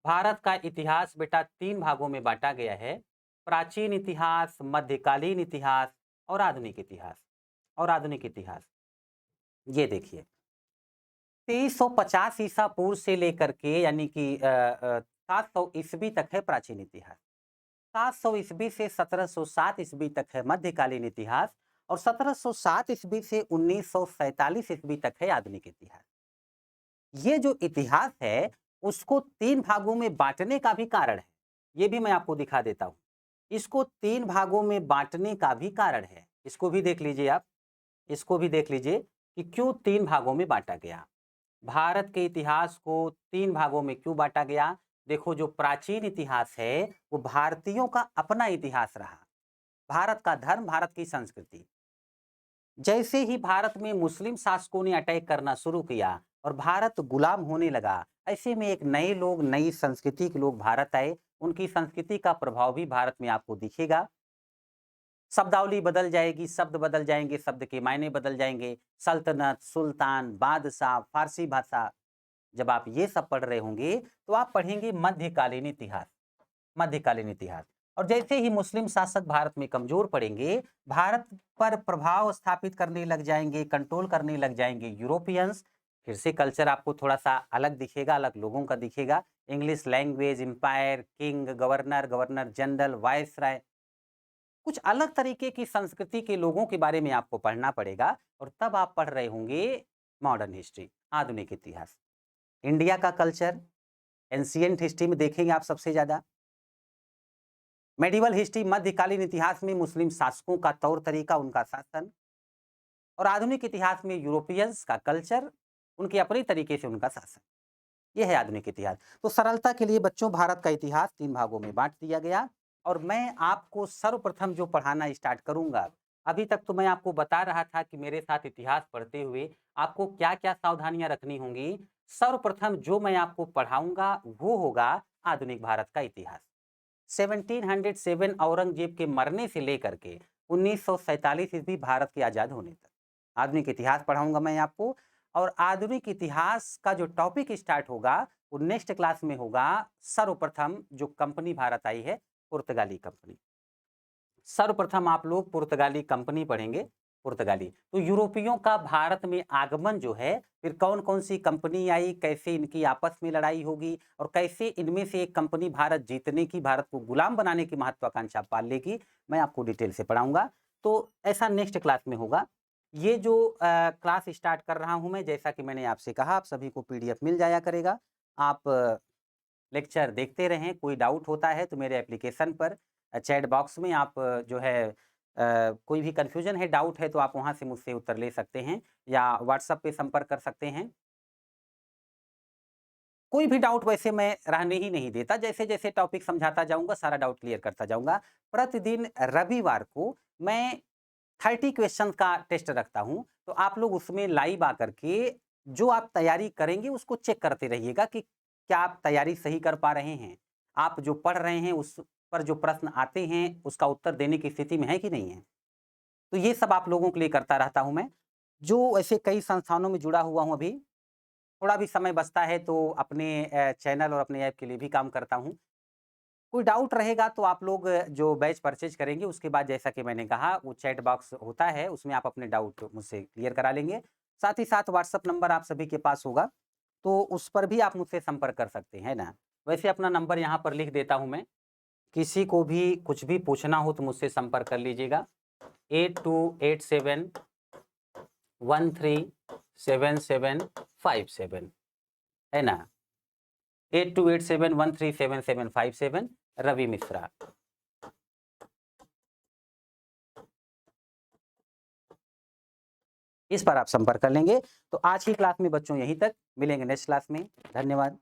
भारत का इतिहास बेटा 3 भागों में बाँटा गया है। प्राचीन इतिहास, मध्यकालीन इतिहास और आधुनिक इतिहास। ये देखिए, 2350 ईसा पूर्व से लेकर के यानी कि 700 ईस्वी तक है प्राचीन इतिहास। 700 ईस्वी से 1707 ईस्वी तक है मध्यकालीन इतिहास, और 1707 ईस्वी से 1947 ईस्वी तक है आधुनिक इतिहास। ये जो इतिहास है, उसको 3 भागों में बाँटने का भी कारण है। ये भी मैं आपको दिखा देता हूँ। इसको 3 भागों में बाँटने का भी कारण है। इसको भी देख लीजिए आप। इसको भी देख लीजिए कि क्यों 3 भागों में बाँटा गया। भारत के इतिहास को 3 भागों में क्यों बाँटा गया? देखो, जो प्राचीन इतिहास है, वो भारतीयों का अपना इतिहास रहा। भारत का धर्म, भारत की संस्कृति। जैसे ही भारत में मुस्लिम शासकों ने अटैक करना शुरू किया और भारत गुलाम होने लगा, ऐसे में एक नए लोग, नई संस्कृति के लोग भारत आए। उनकी संस्कृति का प्रभाव भी भारत में आपको दिखेगा। शब्दावली बदल जाएगी, शब्द बदल जाएंगे, शब्द के मायने बदल जाएंगे। सल्तनत, सुल्तान, बादशाह, फारसी भाषा। जब आप ये सब पढ़ रहे होंगे, तो आप पढ़ेंगे मध्यकालीन इतिहास। मध्यकालीन इतिहास। और जैसे ही मुस्लिम शासक भारत में कमजोर पड़ेंगे, भारत पर प्रभाव स्थापित करने लग जाएंगे, कंट्रोल करने लग जाएंगे यूरोपियंस। फिर से कल्चर आपको थोड़ा सा अलग दिखेगा, अलग लोगों का दिखेगा। English language, empire, king, governor, governor general, viceroy, कुछ अलग तरीके की संस्कृति के लोगों के बारे में आपको पढ़ना पड़ेगा। और तब आप पढ़ रहे होंगे मॉडर्न हिस्ट्री, आधुनिक इतिहास। इंडिया का कल्चर एंशिएंट हिस्ट्री में देखेंगे आप सबसे ज्यादा। मेडिवल हिस्ट्री, मध्यकालीन इतिहास में मुस्लिम शासकों का तौर तरीका, उनका शासन। और आधुनिक इतिहास में यूरोपियंस का कल्चर, उनके अपने तरीके से उनका शासन। यह है आधुनिक इतिहास। तो सरलता के लिए बच्चों, भारत का इतिहास 3 भागों में बांट दिया गया। और मैं आपको सर्वप्रथम जो पढ़ाना स्टार्ट करूंगा, अभी तक तो मैं आपको बता रहा था कि मेरे साथ इतिहास पढ़ते हुए आपको क्या क्या सावधानियां रखनी होंगी। सर्वप्रथम जो मैं आपको पढ़ाऊंगा वो होगा आधुनिक भारत का इतिहास। 1707 औरंगजेब के मरने से लेकर के 1947 ईस्वी भारत के आजाद होने तक आधुनिक इतिहास पढ़ाऊंगा मैं आपको। और आधुनिक इतिहास का जो टॉपिक स्टार्ट होगा, वो नेक्स्ट क्लास में होगा। सर्वप्रथम जो कंपनी भारत आई है, पुर्तगाली कंपनी। सर्वप्रथम आप लोग पुर्तगाली कंपनी पढ़ेंगे। पुर्तगाली तो यूरोपियों का भारत में आगमन जो है, फिर कौन कौन सी कंपनी आई, कैसे इनकी आपस में लड़ाई होगी, और कैसे इनमें से एक कंपनी भारत जीतने की, भारत को गुलाम बनाने की महत्वाकांक्षा पाल लेगी, मैं आपको डिटेल से पढ़ाऊंगा। तो ऐसा नेक्स्ट क्लास में होगा। ये जो क्लास स्टार्ट कर रहा हूं मैं, जैसा कि मैंने आपसे कहा, आप सभी को पीडीएफ मिल जाया करेगा। आप लेक्चर देखते रहें। कोई डाउट होता है तो मेरे एप्लीकेशन पर चैट बॉक्स में आप जो है कोई भी कन्फ्यूजन है, डाउट है, तो आप वहां से मुझसे उत्तर ले सकते हैं, या व्हाट्सएप पे संपर्क कर सकते हैं। कोई भी डाउट वैसे मैं रहने ही नहीं देता। जैसे जैसे टॉपिक समझाता जाऊंगा, सारा डाउट क्लियर करता जाऊंगा। प्रतिदिन रविवार को मैं 30 क्वेश्चन का टेस्ट रखता हूं, तो आप लोग उसमें लाइव आकर के जो आप तैयारी करेंगे उसको चेक करते रहिएगा कि क्या आप तैयारी सही कर पा रहे हैं, आप जो पढ़ रहे हैं उस पर जो प्रश्न आते हैं उसका उत्तर देने की स्थिति में है कि नहीं है। तो ये सब आप लोगों के लिए करता रहता हूं मैं, जो ऐसे कई संस्थानों में जुड़ा हुआ हूं। अभी थोड़ा भी समय बचता है तो अपने चैनल और अपने ऐप के लिए भी काम करता हूं। कोई डाउट रहेगा तो आप लोग जो बैच परचेज करेंगे, उसके बाद जैसा कि मैंने कहा, वो चैट बॉक्स होता है, उसमें आप अपने डाउट मुझसे क्लियर करा लेंगे। साथ ही साथ व्हाट्सएप नंबर आप सभी के पास होगा, तो उस पर भी आप मुझसे संपर्क कर सकते हैं ना। वैसे अपना नंबर यहाँ पर लिख देता हूँ मैं, किसी को भी कुछ भी पूछना हो तो मुझसे संपर्क कर लीजिएगा। 8287137757 है ना, 8287137757 रवि मिश्रा। इस पर आप संपर्क कर लेंगे। तो आज की क्लास में बच्चों यहीं तक, मिलेंगे नेक्स्ट क्लास में। धन्यवाद।